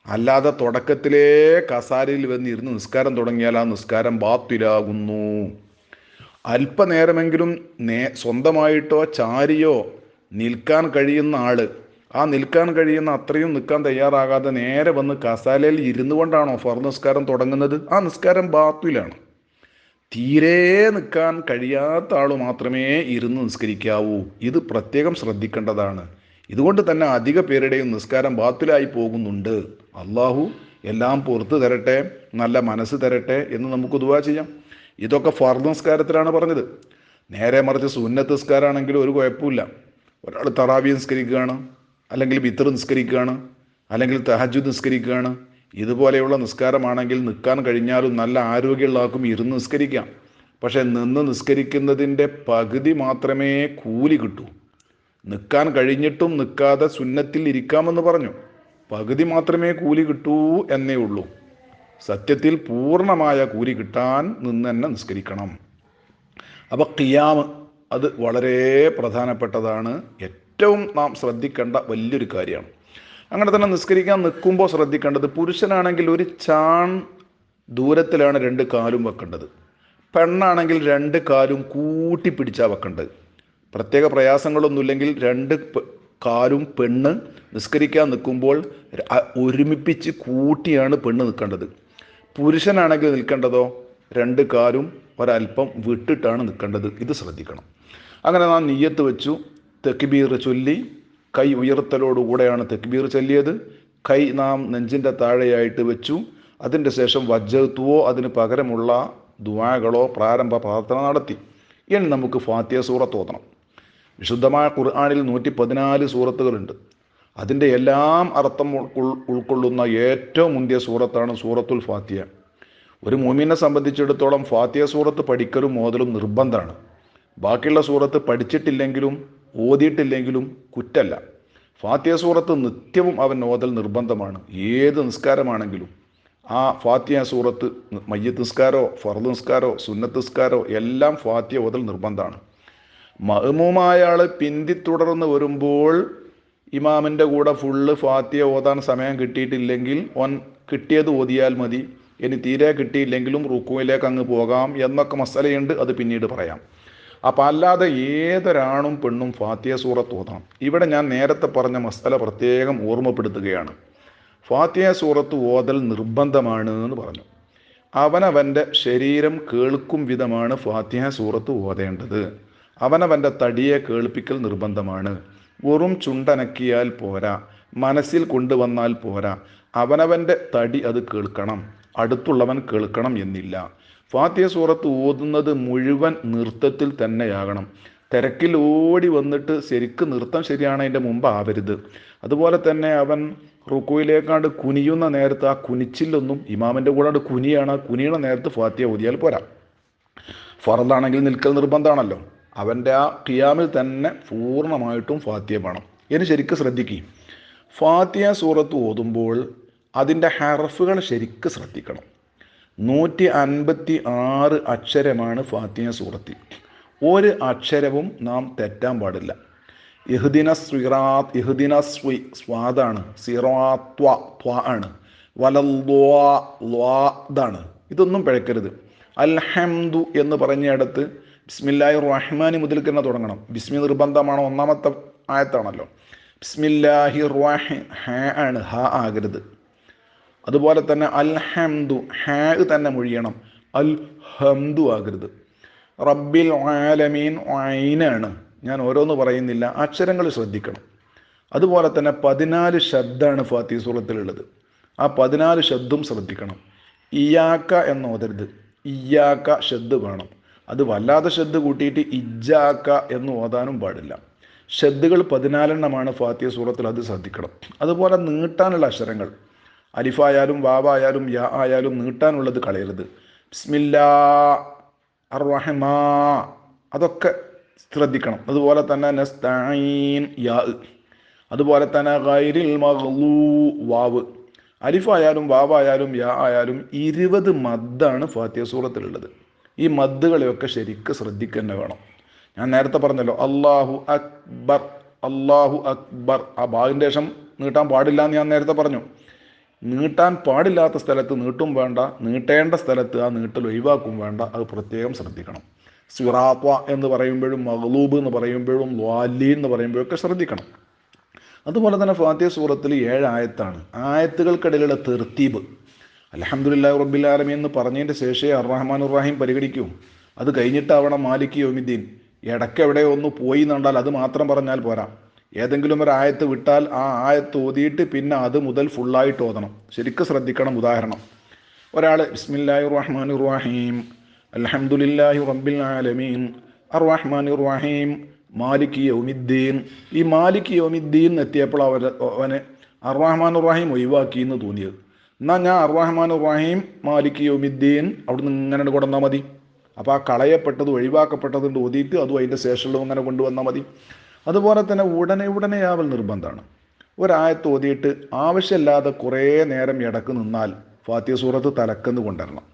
S1: അല്ലാതെ തുടക്കത്തിലേ കസാരയിൽ വന്നിരുന്ന് നിസ്കാരം തുടങ്ങിയാൽ ആ നിസ്കാരം ബാത്തിലാകുന്നു. അല്പനേരമെങ്കിലും സ്വന്തമായിട്ടോ ചാരിയോ നിൽക്കാൻ കഴിയുന്ന ആള് ആ നിൽക്കാൻ കഴിയുന്ന അത്രയും നിൽക്കാൻ തയ്യാറാകാതെ നേരെ വന്ന് കസാലയിൽ ഇരുന്നു കൊണ്ടാണോ ഫർദ് നിസ്കാരം തുടങ്ങുന്നത്, ആ നിസ്കാരം ബാത്തിലാണ്. തീരെ നിൽക്കാൻ കഴിയാത്ത ആൾ മാത്രമേ ഇരുന്ന് നിസ്കരിക്കാവൂ. ഇത് പ്രത്യേകം ശ്രദ്ധിക്കേണ്ടതാണ്. ഇതുകൊണ്ട് തന്നെ അധിക പേരുടെയും നിസ്കാരം ബാത്തിലായി പോകുന്നുണ്ട്. അള്ളാഹു എല്ലാം പുറത്തു തരട്ടെ, നല്ല മനസ്സ് തരട്ടെ എന്ന് നമുക്ക് ദുആ ചെയ്യാം. ഇതൊക്കെ ഫർദ് നിസ്കാരത്തിലാണ് പറഞ്ഞത്. നേരെ മറിച്ച് സുന്നത്ത് നിസ്കാരമാണെങ്കിൽ ഒരു കുഴപ്പമില്ല. ഒരാൾ തറാവി നിസ്കരിക്കുകയാണ്, അല്ലെങ്കിൽ വിത്ർ നിസ്കരിക്കുകയാണ്, അല്ലെങ്കിൽ തഹജ്ജുദ് നിസ്കരിക്കുകയാണ്. ഇതുപോലെയുള്ള നിസ്കാരമാണെങ്കിൽ നിൽക്കാൻ കഴിഞ്ഞാലും നല്ല ആരോഗ്യമുള്ള ആൾക്കും ഇരുന്ന് നിസ്കരിക്കാം. പക്ഷെ നിന്ന് നിസ്കരിക്കുന്നതിൻ്റെ പകുതി മാത്രമേ കൂലി കിട്ടൂ. നിൽക്കാൻ കഴിഞ്ഞിട്ടും നിൽക്കാതെ സുന്നത്തിൽ ഇരിക്കാമെന്ന് പറഞ്ഞു, പകുതി മാത്രമേ കൂലി കിട്ടൂ എന്നേ ഉള്ളൂ. സത്യത്തിൽ പൂർണ്ണമായ കൂലി കിട്ടാൻ നിന്ന് തന്നെ നിസ്കരിക്കണം. അപ്പോൾ ഖിയാം അത് വളരെ പ്രധാനപ്പെട്ടതാണ്. ഏറ്റവും നാം ശ്രദ്ധിക്കേണ്ട വലിയൊരു കാര്യമാണ്. അങ്ങനെ തന്നെ നിസ്കരിക്കാൻ നിൽക്കുമ്പോൾ ശ്രദ്ധിക്കേണ്ടത്, പുരുഷനാണെങ്കിൽ ഒരു ചാൺ ദൂരത്തിലാണ് 2 കാലും വെക്കേണ്ടത്. പെണ്ണാണെങ്കിൽ 2 കാലും കൂട്ടിപ്പിടിച്ചാണ് വെക്കേണ്ടത്. പ്രത്യേക പ്രയാസങ്ങളൊന്നുമില്ലെങ്കിൽ 2 കാലും പെണ്ണ് നിസ്കരിക്കാൻ നിൽക്കുമ്പോൾ ഒരുമിപ്പിച്ച് കൂട്ടിയാണ് പെണ്ണ് നിൽക്കേണ്ടത്. പുരുഷനാണെങ്കിൽ നിൽക്കേണ്ടതോ 2 കാലും ഒരല്പം വിട്ടിട്ടാണ് നിൽക്കേണ്ടത്. ഇത് ശ്രദ്ധിക്കണം. അങ്ങനെ നാം നിയ്യത്ത് വെച്ചു, തക്ബീർ ചൊല്ലി, കൈ ഉയർത്തലോടുകൂടെയാണ് തക്ബീർ ചൊല്ലിയത്. കൈ നാം നെഞ്ചിൻ്റെ താഴെയായിട്ട് വെച്ചു. അതിൻ്റെ ശേഷം വജ്ജത്തുവോ അതിന് പകരമുള്ള ദുആകളോ പ്രാരംഭ പ്രാർത്ഥന നടത്തി. ഇനി നമുക്ക് ഫാത്തിഹ സൂറത്ത് ഓതണം. വിശുദ്ധമായ ഖുർആനിൽ 114 സൂറത്തുകളുണ്ട്. അതിൻ്റെ എല്ലാം അർത്ഥം ഉൾക്കൊള്ളുന്ന ഏറ്റവും മുന്തിയ സൂറത്താണ് സൂറത്തുൽ ഫാത്തിഹ. ഒരു മുഅ്മിനെ സംബന്ധിച്ചിടത്തോളം ഫാത്തിഹ സൂറത്ത് പഠിക്കലും ഓതലും നിർബന്ധമാണ്. ബാക്കിയുള്ള സൂറത്ത് പഠിച്ചിട്ടില്ലെങ്കിലും ഓതിയിട്ടില്ലെങ്കിലും കുറ്റല്ല. ഫാത്തിഹ സൂറത്ത് നിത്യവും അവൻ ഓതൽ നിർബന്ധമാണ്. ഏത് നിസ്കാരമാണെങ്കിലും ആ ഫാത്തിഹ സൂറത്ത്, മയ്യിത്ത് നിസ്കാരോ ഫർദ് നിസ്കാരോ സുന്നത്ത് നിസ്കാരോ എല്ലാം ഫാത്തിഹ ഓതൽ നിർബന്ധമാണ്. മഅ്മൂമായ ആൾ പിന്തിത്തുടർന്ന് വരുമ്പോൾ ഇമാമിൻ്റെ കൂടെ ഫുള്ള് ഫാത്തിഹ ഓതാൻ സമയം കിട്ടിയിട്ടില്ലെങ്കിൽ ഓൻ കിട്ടിയത് ഓതിയാൽ മതി. ഇനി തീരെ കിട്ടിയില്ലെങ്കിലും റുക്കൂയിലേക്ക് അങ്ങ് പോകാം എന്നൊക്കെ മസലയുണ്ട്, അത് പിന്നീട് പറയാം. അപ്പം അല്ലാതെ ഏതൊരാണും പെണ്ണും ഫാത്തിഹ സൂറത്ത് ഓതണം. ഇവിടെ ഞാൻ നേരത്തെ പറഞ്ഞ മസല പ്രത്യേകം ഓർമ്മപ്പെടുത്തുകയാണ്. ഫാത്തിഹ സൂറത്ത് ഓതൽ നിർബന്ധമാണ് എന്ന് പറഞ്ഞു. അവനവൻ്റെ ശരീരം കേൾക്കും വിധമാണ് ഫാത്തിഹ സൂറത്ത് ഓതേണ്ടത്. അവനവൻ്റെ തടിയെ കേൾപ്പിക്കൽ നിർബന്ധമാണ്. വെറും ചുണ്ടനക്കിയാൽ പോരാ, മനസ്സിൽ കൊണ്ടുവന്നാൽ പോരാ, അവനവൻ്റെ തടി അത് കേൾക്കണം, അടുത്തുള്ളവൻ കേൾക്കണം എന്നില്ല. ഫാത്തിഹ സൂറത്ത് ഓതുന്നത് മുഴുവൻ നൃത്തത്തിൽ തന്നെയാകണം. തിരക്കിൽ ഓടി വന്നിട്ട് ശരിക്ക് നൃത്തം ശരിയാണതിൻ്റെ മുമ്പ് ആവരുത്. അതുപോലെ തന്നെ അവൻ റുക്കുവിലേക്കാണ്ട് കുനിയുന്ന നേരത്ത് ആ കുനിച്ചിലൊന്നും ഇമാമിൻ്റെ കൂടെ കുനിയാണ്, ആ കുനിയുടെ നേരത്ത് ഫാത്തിഹ ഓതിയാൽ പോരാ. ഫറദാണെങ്കിൽ നിൽക്കൽ നിർബന്ധമാണല്ലോ. അവൻ്റെ ആ ഖിയാമിൽ തന്നെ പൂർണ്ണമായിട്ടും ഫാത്തിഹ വേണം. ഇനി ശരിക്കും ശ്രദ്ധിക്കുക, ഫാത്തിഹ സൂറത്ത് ഓതുമ്പോൾ അതിൻ്റെ ഹർഫുകൾ ശരിക്കും ശ്രദ്ധിക്കണം. 156 അക്ഷരമാണ് ഫാത്തിഹ സൂറത്തിൽ. ഒരു അക്ഷരവും നാം തെറ്റാൻ പാടില്ല. ഇഹ്ദിന സ്വിറാത്ത്, ഇഹ്ദിന സ്വാദാണ്, സിറാത്വ ത്വ ആണ്, വലദ്വാദാണ്, ഇതൊന്നും പിഴക്കരുത്. അൽഹംദു എന്ന് പറഞ്ഞിടത്ത് ബിസ്മില്ലാഹിർ റഹ്മാനി മുതൽ തന്നെ തുടങ്ങണം. ബിസ്മി നിർബന്ധമാണ്, ഒന്നാമത്തെ ആയത്താണല്ലോ. ബിസ്മില്ലാഹിർ ആണ്, ഹ ആകരുത്. അതുപോലെ തന്നെ അൽഹംദു ഹാ തന്നെ മൊഴിയണം, അൽ ഹംദു ആകരുത്. റബ്ബിൽ ആലമീൻ ഐനാണ്, ഞാൻ ഓരോന്ന് പറയുന്നില്ല, അക്ഷരങ്ങൾ ശ്രദ്ധിക്കണം. അതുപോലെ തന്നെ 14 ശബ്ദമാണ് ഫാത്തിഹ സൂറത്തിലുള്ളത്. ആ 14 ശബ്ദം ശ്രദ്ധിക്കണം. ഇയ്യാക്ക എന്ന് ഓതരുത്, ഇയ്യാക്ക ശബ്ദ് വേണം. അത് വല്ലാതെ ശബ്ദ് കൂട്ടിയിട്ട് ഇജ്ജാക്ക എന്ന് ഓതാനും പാടില്ല. ശബ്ദുകൾ 14 ഫാത്തിഹ സൂറത്തിൽ, അത് ശ്രദ്ധിക്കണം. അതുപോലെ നീട്ടാനുള്ള അക്ഷരങ്ങൾ, അലിഫായാലും വാവായാലും യാ ആയാലും നീട്ടാനുള്ളത് കളയരുത്. ബിസ്മില്ലാ അർറഹ്മാ, അതൊക്കെ ശ്രദ്ധിക്കണം. അതുപോലെ തന്നെ നസ്തഈൻ യാ, അതുപോലെ തന്നെ ഗൈരിൽ മഗ്ലൂ വാവ്. അലിഫായാലും വാവായാലും യാ ആയാലും 20 മദ്ദാണ് ഫാത്തിഹ സൂറത്തിലുള്ളത്. ഈ മദ്ദുകളെയൊക്കെ ശരിക്കും ശ്രദ്ധിക്കുക വേണം. ഞാൻ നേരത്തെ പറഞ്ഞല്ലോ, അല്ലാഹു അക്ബർ, അല്ലാഹു അക്ബർ, ആ ബാഗിൻ്റെ ശേഷം നീട്ടാൻ പാടില്ല എന്ന് ഞാൻ നേരത്തെ പറഞ്ഞു. നീട്ടാൻ പാടില്ലാത്ത സ്ഥലത്ത് നീട്ടും വേണ്ട, നീട്ടേണ്ട സ്ഥലത്ത് ആ നീട്ടൽ ഒഴിവാക്കും വേണ്ട, അത് പ്രത്യേകം ശ്രദ്ധിക്കണം. സിറാത്വ എന്ന് പറയുമ്പോഴും മഗ്ലൂബ് എന്ന് പറയുമ്പോഴും ളാലീൻ എന്ന് പറയുമ്പോഴൊക്കെ ശ്രദ്ധിക്കണം. അതുപോലെ തന്നെ ഫാത്തിഹ സൂറത്തിൽ 7 ആയത്താണ്. ആയത്തുകൾക്കിടയിലുള്ള തെർത്തീബ്, അൽഹംദുലില്ലാഹി റബ്ബിൽ ആലമീൻ എന്ന് പറഞ്ഞതിൻ്റെ ശേഷമേ അർറഹ്മാനുർ റഹീം പരിഗണിക്കൂ. അത് കഴിഞ്ഞിട്ടാവണം മാലിക് യൗമിദ്ദീൻ. ഇടയ്ക്ക് എവിടെ ഒന്ന് പോയി എന്നുണ്ടാൽ അത് മാത്രം പറഞ്ഞാൽ പോരാ. ഏതെങ്കിലും ഒരു ആയത്ത് വിട്ടാൽ ആ ആയത്ത് ഓതിയിട്ട് പിന്നെ അത് മുതൽ ഫുള്ളായിട്ട് ഓതണം. ശരിക്കും ശ്രദ്ധിക്കണം. ഉദാഹരണം, ഒരാൾ ബിസ്മില്ലാഹിർ റഹ്മാനിർ റഹീം അൽഹംദുലില്ലാഹി റബ്ബിൽ ആലമീൻ അർറഹ്മാനിർ റഹീം മാലിക് യൗമിദ്ദീൻ, ഈ മാലിക് യൗമിദ്ദീൻ എത്തിയപ്പോൾ അവന് അർറഹ്മാനുർ റഹീം ഒഴിവാക്കി എന്ന് തോന്നിയത്. എന്നാൽ ഞാൻ അർറഹ്മാനുർ റഹീം മാലിക് യൗമിദ്ദീൻ അവിടുന്ന് ഇങ്ങനെ കൊണ്ടുവന്നാൽ മതി. അപ്പോൾ ആ കളയപ്പെട്ടത് ഒഴിവാക്കപ്പെട്ടതുകൊണ്ട് ഓതിയിട്ട് അതും അതിൻ്റെ ശേഷമുള്ളതും അങ്ങനെ കൊണ്ടുവന്നാൽ മതി. അതുപോലെ തന്നെ ഉടനെ ആവൽ നിർബന്ധമാണ്. ഒരായത്ത് ഓതിയിട്ട് ആവശ്യമില്ലാതെ കുറേ നേരം ഇടക്ക് നിന്നാൽ ഫാത്തിഹ സൂറത്ത് തലക്കെന്ന് കൊണ്ടുവരണം.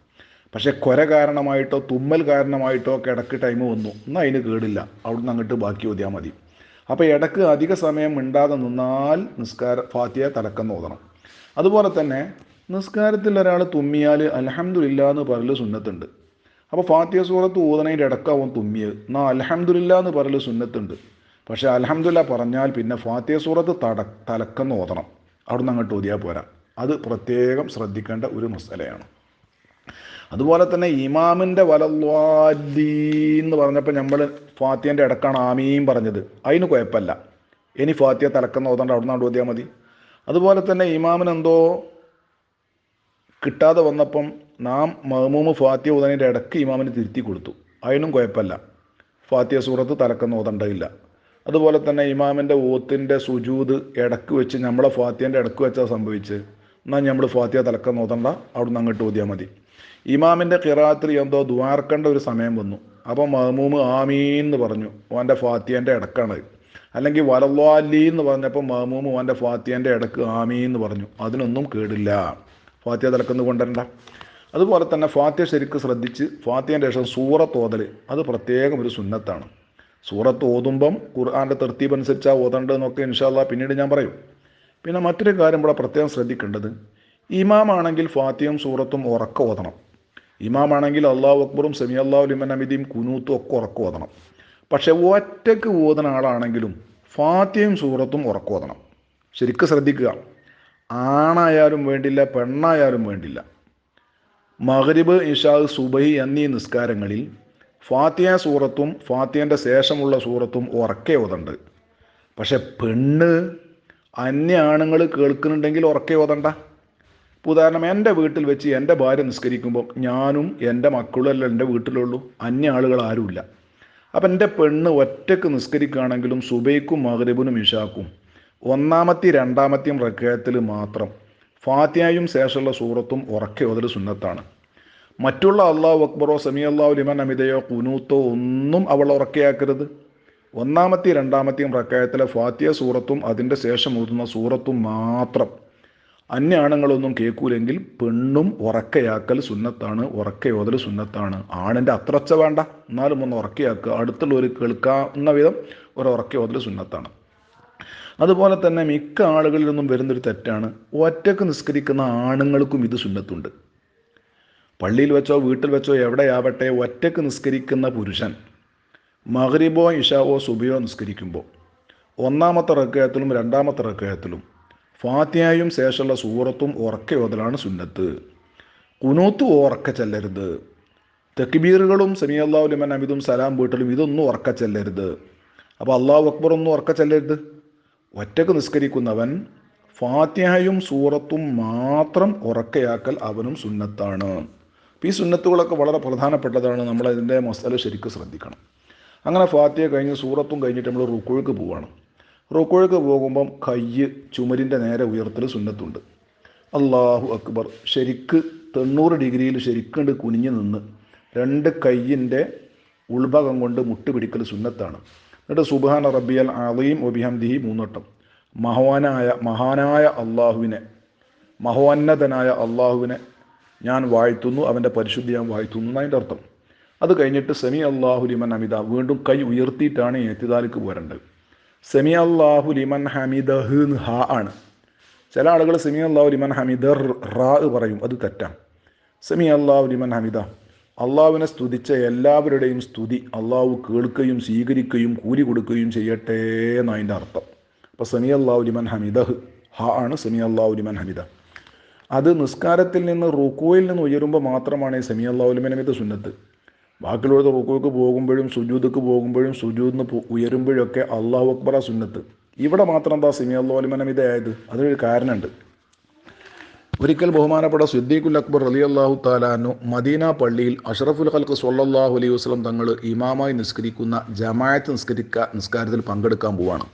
S1: പക്ഷേ കൊര കാരണമായിട്ടോ തുമ്മൽ കാരണമായിട്ടോ ഒക്കെ ഇടക്ക് ടൈം വന്നു, എന്നാൽ അതിന് കേടില്ല, അവിടുന്ന് അങ്ങോട്ട് ബാക്കി ഓതിയാൽ മതി. അപ്പോൾ ഇടക്ക് അധിക സമയം മിണ്ടാതെ നിന്നാൽ ഫാത്തിഹ തലക്കെന്ന് ഓതണം. അതുപോലെ തന്നെ നിസ്കാരത്തിൽ ഒരാൾ തുമ്മിയാൽ അൽഹംദുലില്ലാ എന്ന് പറയൽ സുന്നത്തുണ്ട്. അപ്പോൾ ഫാത്തിഹ സൂറത്ത് ഓതണതിൻ്റെ ഇടക്കാവും തുമ്മിയത്, എന്നാൽ അൽഹംദുലില്ലാ എന്ന് പറയൽ സുന്നത്തുണ്ട്. പക്ഷേ അൽഹംദുലില്ലാ പറഞ്ഞാൽ പിന്നെ ഫാത്തിഹ സൂറത്ത് തലക്കെന്ന് ഓതണം, അവിടുന്ന് അങ്ങോട്ട് ഓതിയാൽ പോരാ. അത് പ്രത്യേകം ശ്രദ്ധിക്കേണ്ട ഒരു മസലയാണ്. അതുപോലെ തന്നെ ഇമാമിൻ്റെ വലദ്വാലീൻ എന്ന് പറഞ്ഞപ്പോൾ നമ്മൾ ഫാത്തിഹൻ്റെ ഇടക്കാണ് ആമീൻ പറഞ്ഞത്, അതിന് കുഴപ്പമില്ല. ഇനി ഫാത്തിഹ തലക്കെന്ന് ഓതേണ്ട, അവിടുന്ന് ഓതിയാൽ മതി. അതുപോലെ തന്നെ ഇമാമിന് എന്തോ കിട്ടാതെ വന്നപ്പം നാം മഅ്മൂമ് ഫാത്തിഹ ഓതണതിൻ്റെ ഇടയ്ക്ക് ഇമാമിന് തിരുത്തി കൊടുത്തു, അതിനും കുഴപ്പമില്ല. ഫാത്തിഹ സൂറത്ത് തലക്കെന്ന് ഓതേണ്ടതില്ല. അതുപോലെ തന്നെ ഇമാമിൻ്റെ ഓത്തിൻ്റെ സുജൂദ് ഇടക്ക് വെച്ച് നമ്മളെ ഫാത്തിഹൻ്റെ ഇടക്ക് വെച്ചാൽ സംഭവിച്ച്, എന്നാൽ നമ്മൾ ഫാത്തിഹ തലക്കെന്ന് ഓതണ്ട, അവിടുന്ന് അങ്ങോട്ട് ഓതിയാൽ മതി. ഇമാമിൻ്റെ ഖിറാഅത്തിൽ എന്തോ ദുആർക്കേണ്ട ഒരു സമയം വന്നു, അപ്പോൾ മഅ്മൂമ് ആമീൻ എന്ന് പറഞ്ഞു, ഓൻ്റെ ഫാത്തിഹൻ്റെ ഇടക്കാണ്. അല്ലെങ്കിൽ വലദ്വാലീൻ എന്ന് പറഞ്ഞപ്പോൾ മഅ്മൂമ് ഓൻ്റെ ഫാത്തിഹൻ്റെ ഇടക്ക് ആമീൻ എന്ന് പറഞ്ഞു, അതിനൊന്നും കേടില്ല, ഫാത്തിഹ തലക്കെന്ന് കൊണ്ടുവരണ്ട. അതുപോലെ തന്നെ ഫാത്തിഹ ശരിക്ക് ശ്രദ്ധിച്ച് ഫാത്തിഹൻ്റെ ശേഷം സൂറത്ത് ഓതൽ, അത് പ്രത്യേകം ഒരു സുന്നത്താണ്. സൂറത്ത് ഓതുമ്പം ഖുർആൻ്റെ തർത്തീബ് അനുസരിച്ചാണ് ഓതേണ്ടതെന്നൊക്കെ ഇൻഷാ അല്ലാഹ് പിന്നീട് ഞാൻ പറയും. പിന്നെ മറ്റൊരു കാര്യം ഇവിടെ പ്രത്യേകം ശ്രദ്ധിക്കേണ്ടത്, ഇമാമാണെങ്കിൽ ഫാത്തിഹയും സൂറത്തും ഉറക്ക ഓതണം. ഇമാമാണെങ്കിൽ അല്ലാഹു അക്ബറും സമി അല്ലാഹു ലിമൻ ഹമീദിയും കുനൂത്തും ഒക്കെ ഉറക്ക ഓതണം. പക്ഷേ ഒറ്റയ്ക്ക് ഓതുന്ന ആളാണെങ്കിലും ഫാത്തിഹയും സൂറത്തും ഉറക്ക ഓതണം. ശരിക്കും ശ്രദ്ധിക്കുക, ആണായാലും വേണ്ടില്ല പെണ്ണായാലും വേണ്ടില്ല. മഗ്രിബ് ഇശാ സുബഹി എന്നീ നിസ്കാരങ്ങളിൽ ഫാത്തിഹ സൂറത്തും ഫാത്തിഹൻ്റെ ശേഷമുള്ള സൂറത്തും ഉറക്കെ ഓതണ്ട്. പക്ഷെ പെണ്ണ് അന്യ ആണുങ്ങൾ കേൾക്കുന്നുണ്ടെങ്കിൽ ഉറക്കെ ഓതണ്ട. ഉദാഹരണം, എൻ്റെ വീട്ടിൽ വെച്ച് എൻ്റെ ഭാര്യ നിസ്കരിക്കുമ്പോൾ ഞാനും എൻ്റെ മക്കളും അല്ല എൻ്റെ വീട്ടിലുള്ളൂ, അന്യ ആളുകൾ ആരുമില്ല. അപ്പം എൻ്റെ പെണ്ണ് ഒറ്റക്ക് നിസ്കരിക്കുകയാണെങ്കിലും സുബൈക്കും മഗ്രിബിനും ഇശാക്കും ഒന്നാമത്തെയും രണ്ടാമത്തെയും റക്അത്തിൽ മാത്രം ഫാത്തിഹയും ശേഷമുള്ള സൂറത്തും ഉറക്കെ ഓതൽ സുന്നത്താണ്. മറ്റുള്ള അള്ളാഹു അക്ബറോ സമി അള്ളാഹു ലിമൻ ഹമിദയോ കുനൂത്തോ ഒന്നും അവൾ ഉറക്കെയാക്കരുത്. ഒന്നാമത്തെയും രണ്ടാമത്തെയും റക്അത്തിലെ ഫാത്തിഹ സൂറത്തും അതിൻ്റെ ശേഷം ഓതുന്ന സൂറത്തും മാത്രം. അന്യ ആണുങ്ങളൊന്നും കേൾക്കൂലെങ്കിൽ പെണ്ണും ഉറക്കയാക്കൽ സുന്നത്താണ്, ഉറക്കയോതൽ സുന്നത്താണ്. ആണിൻ്റെ അത്രച്ച വേണ്ട, എന്നാലും ഒന്ന് ഉറക്കയാക്കുക, അടുത്തുള്ളവർ കേൾക്കാവുന്ന വിധം ഒരു ഉറക്കയോതൽ സുന്നത്താണ്. അതുപോലെ തന്നെ മിക്ക ആളുകളിൽ നിന്നും വരുന്നൊരു തെറ്റാണ്, ഒറ്റക്ക് നിസ്കരിക്കുന്ന ആണുങ്ങൾക്കും ഇത് സുന്നത്തുണ്ട്. പള്ളിയിൽ വെച്ചോ വീട്ടിൽ വെച്ചോ എവിടെയാവട്ടെ, ഒറ്റക്ക് നിസ്കരിക്കുന്ന പുരുഷൻ മഗ്രിബോ ഇശാവോ സുബയോ നിസ്കരിക്കുമ്പോൾ ഒന്നാമത്തെ റക്അത്തിലും രണ്ടാമത്തെ റക്അത്തിലും ഫാത്തിഹയും ശേഷമുള്ള സൂറത്തും ഉറക്കെ ഓതലാണ് സുന്നത്ത്. കുനൂത്ത് ഉറക്ക ചെല്ലരുത്. തക്ബീറുകളും സമി അല്ലാഹു ലിമൻ ഹമിദും സലാം വീട്ടലും ഇതൊന്നും ഉറക്ക ചെല്ലരുത്. അപ്പോൾ അല്ലാഹു അക്ബർ ഒന്നും ഉറക്ക ചെല്ലരുത്. ഒറ്റക്ക് നിസ്കരിക്കുന്നവൻ ഫാത്തിഹയും സൂറത്തും മാത്രം ഉറക്കയാക്കൽ അവനും സുന്നത്താണ്. ഈ സുന്നത്തുകളൊക്കെ വളരെ പ്രധാനപ്പെട്ടതാണ്. നമ്മളതിൻ്റെ മസാല ശരിക്കും ശ്രദ്ധിക്കണം. അങ്ങനെ ഫാത്തിഹ കഴിഞ്ഞ് സൂറത്തും കഴിഞ്ഞിട്ട് നമ്മൾ റുക്കൂക്ക് പോവുകയാണ്. റുക്കൂക്ക് പോകുമ്പം കൈ ചുമരിൻ്റെ നേരെ ഉയർത്തൽ സുന്നത്തുണ്ട്. അല്ലാഹു അക്ബർ ശരിക്ക് 90 ഡിഗ്രിയിൽ ശരിക്കുണ്ട് കുനിഞ്ഞ് നിന്ന് രണ്ട് കയ്യിൻ്റെ ഉൾഭാഗം കൊണ്ട് മുട്ട് പിടിക്കൽ സുന്നത്താണ്. എന്നിട്ട് സുബ്ഹാന റബ്ബിയൽ അളീം വബിഹംദിഹി 3 വട്ടം മഹാനായ അള്ളാഹുവിനെ, മഹോന്നതനായ അള്ളാഹുവിനെ ഞാൻ വാഴ്ത്തുന്നു, അവൻ്റെ പരിശുദ്ധി ഞാൻ വാഴ്ത്തുന്നു എന്നതിൻ്റെ അർത്ഥം. അത് കഴിഞ്ഞിട്ട് സമി അല്ലാഹു ലിമൻ ഹമിദ വീണ്ടും കൈ ഉയർത്തിയിട്ടാണ് ഇഅ്തിദാലിക്ക് പോരേണ്ടത്. സമി അല്ലാഹു ലിമൻ ഹമിദഹ് ഹ ആണ്. ചില ആളുകൾ സമി അല്ലാഹു ലിമൻ ഹമിദർ റാ പറയും, അത് തെറ്റാണ്. സമി അല്ലാഹു ലിമൻ ഹമിദ, അള്ളാഹുവിനെ സ്തുതിച്ച എല്ലാവരുടെയും സ്തുതി അള്ളാഹു കേൾക്കുകയും സ്വീകരിക്കുകയും കൂലി കൊടുക്കുകയും ചെയ്യട്ടെ എന്നതിൻ്റെ അർത്ഥം. അപ്പോൾ സമി അല്ലാഹു ലിമൻ ഹമിദഹ് ഹ ആണ് സമി അല്ലാഹു ലിമൻ ഹമിദ. അത് നിസ്കാരത്തിൽ നിന്ന് റുക്കൂയിൽ നിന്ന് ഉയരുമ്പോൾ മാത്രമാണ് ഈ സമി അല്ലാഹു ലിമൻ ഹമിദ സുന്നത്ത്. ബാക്കിയുള്ളത് റുക്കൂക്ക് പോകുമ്പോഴും സുജൂദക്ക് പോകുമ്പോഴും സുജൂദിന് ഉയരുമ്പോഴൊക്കെ അല്ലാഹു അക്ബറ സുന്നത്ത്. ഇവിടെ മാത്രം എന്താ സമി അല്ലാഹു ലിമൻ ഹമിദ ആയത്? അതിനൊരു കാരണമുണ്ട്. ഒരിക്കൽ ബഹുമാനപ്പെട്ട സിദ്ദീഖുൽ അക്ബർ റളിയല്ലാഹു തആല അൻഹു മദീന പള്ളിയിൽ അഷ്റഫുൽ ഖൽഖ് സ്വല്ലല്ലാഹു അലൈഹി വസല്ലം തങ്ങൾ ഇമാമായി നിസ്കരിക്കുന്ന ജമാഅത്ത് നിസ്കാരത്തിൽ പങ്കെടുക്കാൻ പോവാണ്.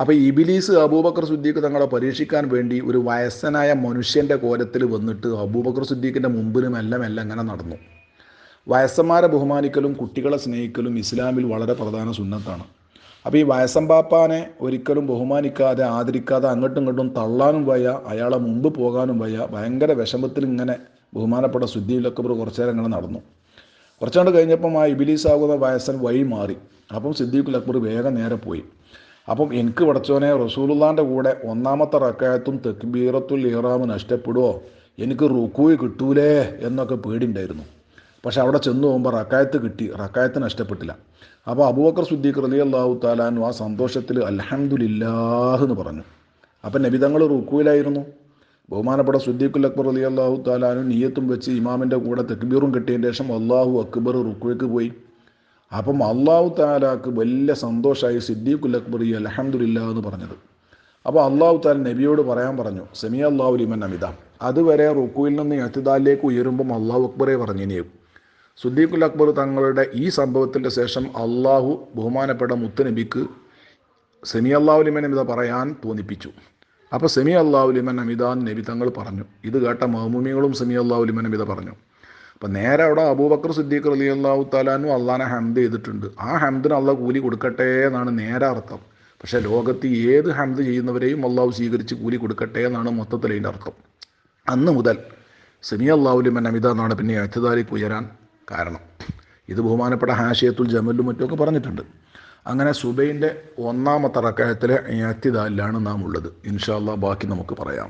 S1: അപ്പോൾ ഇബ്ലീസ് അബൂബക്കർ സിദ്ദീഖ് തങ്ങളെ പരീക്ഷിക്കാൻ വേണ്ടി ഒരു വയസ്സനായ മനുഷ്യൻ്റെ കോലത്തിൽ വന്നിട്ട് അബൂബക്കർ സിദ്ദീഖിൻ്റെ മുമ്പിൽ മെല്ലെ അങ്ങനെ നടന്നു. വയസ്സന്മാരെ ബഹുമാനിക്കലും കുട്ടികളെ സ്നേഹിക്കലും ഇസ്ലാമിൽ വളരെ പ്രധാന സുന്നത്താണ്. അപ്പോൾ ഈ വയസ്സമ്പാപ്പാനെ ഒരിക്കലും ബഹുമാനിക്കാതെ ആദരിക്കാതെ അങ്ങോട്ടും ഇങ്ങോട്ടും തള്ളാനും വയ്യ, അയാളെ മുമ്പ് പോകാനും വയ്യ. ഭയങ്കര വിഷമത്തിൽ ഇങ്ങനെ ബഹുമാനപ്പെട്ട സിദ്ദീഖുൽ അക്ബർ കുറച്ചു നേരം ഇങ്ങനെ നടന്നു. കുറച്ചുകൊണ്ട് കഴിഞ്ഞപ്പം ആ ഇബ്ലീസ് ആകുന്ന വയസ്സൻ വഴി മാറി. അപ്പം സിദ്ദീഖുൽ അക്ബർ വേഗം നേരെ പോയി. അപ്പം എനിക്ക് പടച്ചോനെ റസൂലുള്ളാൻ്റെ കൂടെ ഒന്നാമത്തെ റക്അത്തും തക്ബീറത്തുൽ ഇഹ്റാം നഷ്ടപ്പെടുമോ, എനിക്ക് റുക്കൂഅ് കിട്ടൂലേ എന്നൊക്കെ പേടിയുണ്ടായിരുന്നു. പക്ഷെ അവിടെ ചെന്ന് പോകുമ്പോൾ റക്അത്ത് കിട്ടി, റക്അത്ത് നഷ്ടപ്പെട്ടില്ല. അപ്പോൾ അബൂബക്കർ സിദ്ദീഖ് റളിയല്ലാഹു തആല അൻഹു ആ സന്തോഷത്തിൽ അൽഹംദുലില്ലാഹ് എന്ന് പറഞ്ഞു. അപ്പം നബി തങ്ങൾ റുക്കൂയിലായിരുന്നു. ബഹുമാനപ്പെട്ട സിദ്ദീഖുൽ അക്ബർ റളിയല്ലാഹു തആല അൻഹു നിയ്യത്തും വെച്ച് ഇമാമിൻ്റെ കൂടെ തക്ബീറും കിട്ടിയതിന് ശേഷം അല്ലാഹു അക്ബർ റുക്കൂയ്ക്ക് പോയി. അപ്പം അല്ലാഹു തആലാക്ക് വലിയ സന്തോഷമായി സിദ്ദീഖുൽ അക്ബർ ഈ അൽഹംദുലില്ലാഹ് എന്ന് പറഞ്ഞത്. അപ്പോൾ അല്ലാഹു തആല നബിയോട് പറയാൻ പറഞ്ഞു സമി അല്ലാഹു ലിമൻ ഹമിദ. അതുവരെ റുക്കൂയിൽ നിന്ന് ഇഅ്തിദാലിലേക്ക് ഉയരുമ്പം അല്ലാഹു അക്ബറേ പറഞ്ഞിനിയും. സിദ്ദീഖുൽ അക്ബർ തങ്ങളുടെ ഈ സംഭവത്തിൻ്റെ ശേഷം അള്ളാഹു ബഹുമാനപ്പെട്ട മുത്തുനബിക്ക് സമി അല്ലാഹു ലിമൻ ഹമിദ പറയാൻ തോന്നിപ്പിച്ചു. അപ്പോൾ സമി അല്ലാഹു ലിമൻ ഹമിദ നബി തങ്ങൾ പറഞ്ഞു. ഇത് കേട്ട മഅ്മൂമികളും സമി അല്ലാഹു ലിമൻ ഹമിദ പറഞ്ഞു. അപ്പം നേരെ അവിടെ അബൂബക്കർ സിദ്ദീഖ് റളിയല്ലാഹു തആല അൻഹു അള്ളാഹനെ ഹംദ് ചെയ്തിട്ടുണ്ട്. ആ ഹംദിന് അള്ളാഹ് കൂലി കൊടുക്കട്ടെ എന്നാണ് നേരെ അർത്ഥം. പക്ഷേ ലോകത്ത് ഏത് ഹംദ് ചെയ്യുന്നവരെയും അള്ളാഹു സ്വീകരിച്ച് കൂലി കൊടുക്കട്ടെ എന്നാണ് മൊത്തത്തിൽ അതിൻ്റെ അർത്ഥം. അന്ന് മുതൽ സമി അല്ലാഹു ലിമൻ ഹമിദ എന്നാണ് പിന്നെ ഇഅ്തിദാലിലേക്ക് ഉയരാൻ കാരണം. ഇത് ബഹുമാനപ്പെട്ട ഹാഷിയത്തുൽ ജമലും മറ്റുമൊക്കെ പറഞ്ഞിട്ടുണ്ട്. അങ്ങനെ സുബൈൻ്റെ ഒന്നാമത്തെ റക്അത്തിലെ ഇഅ്തിദാലിലാണ് നാം ഉള്ളത്. ഇൻഷാ അല്ലാഹ് ബാക്കി നമുക്ക് പറയാം.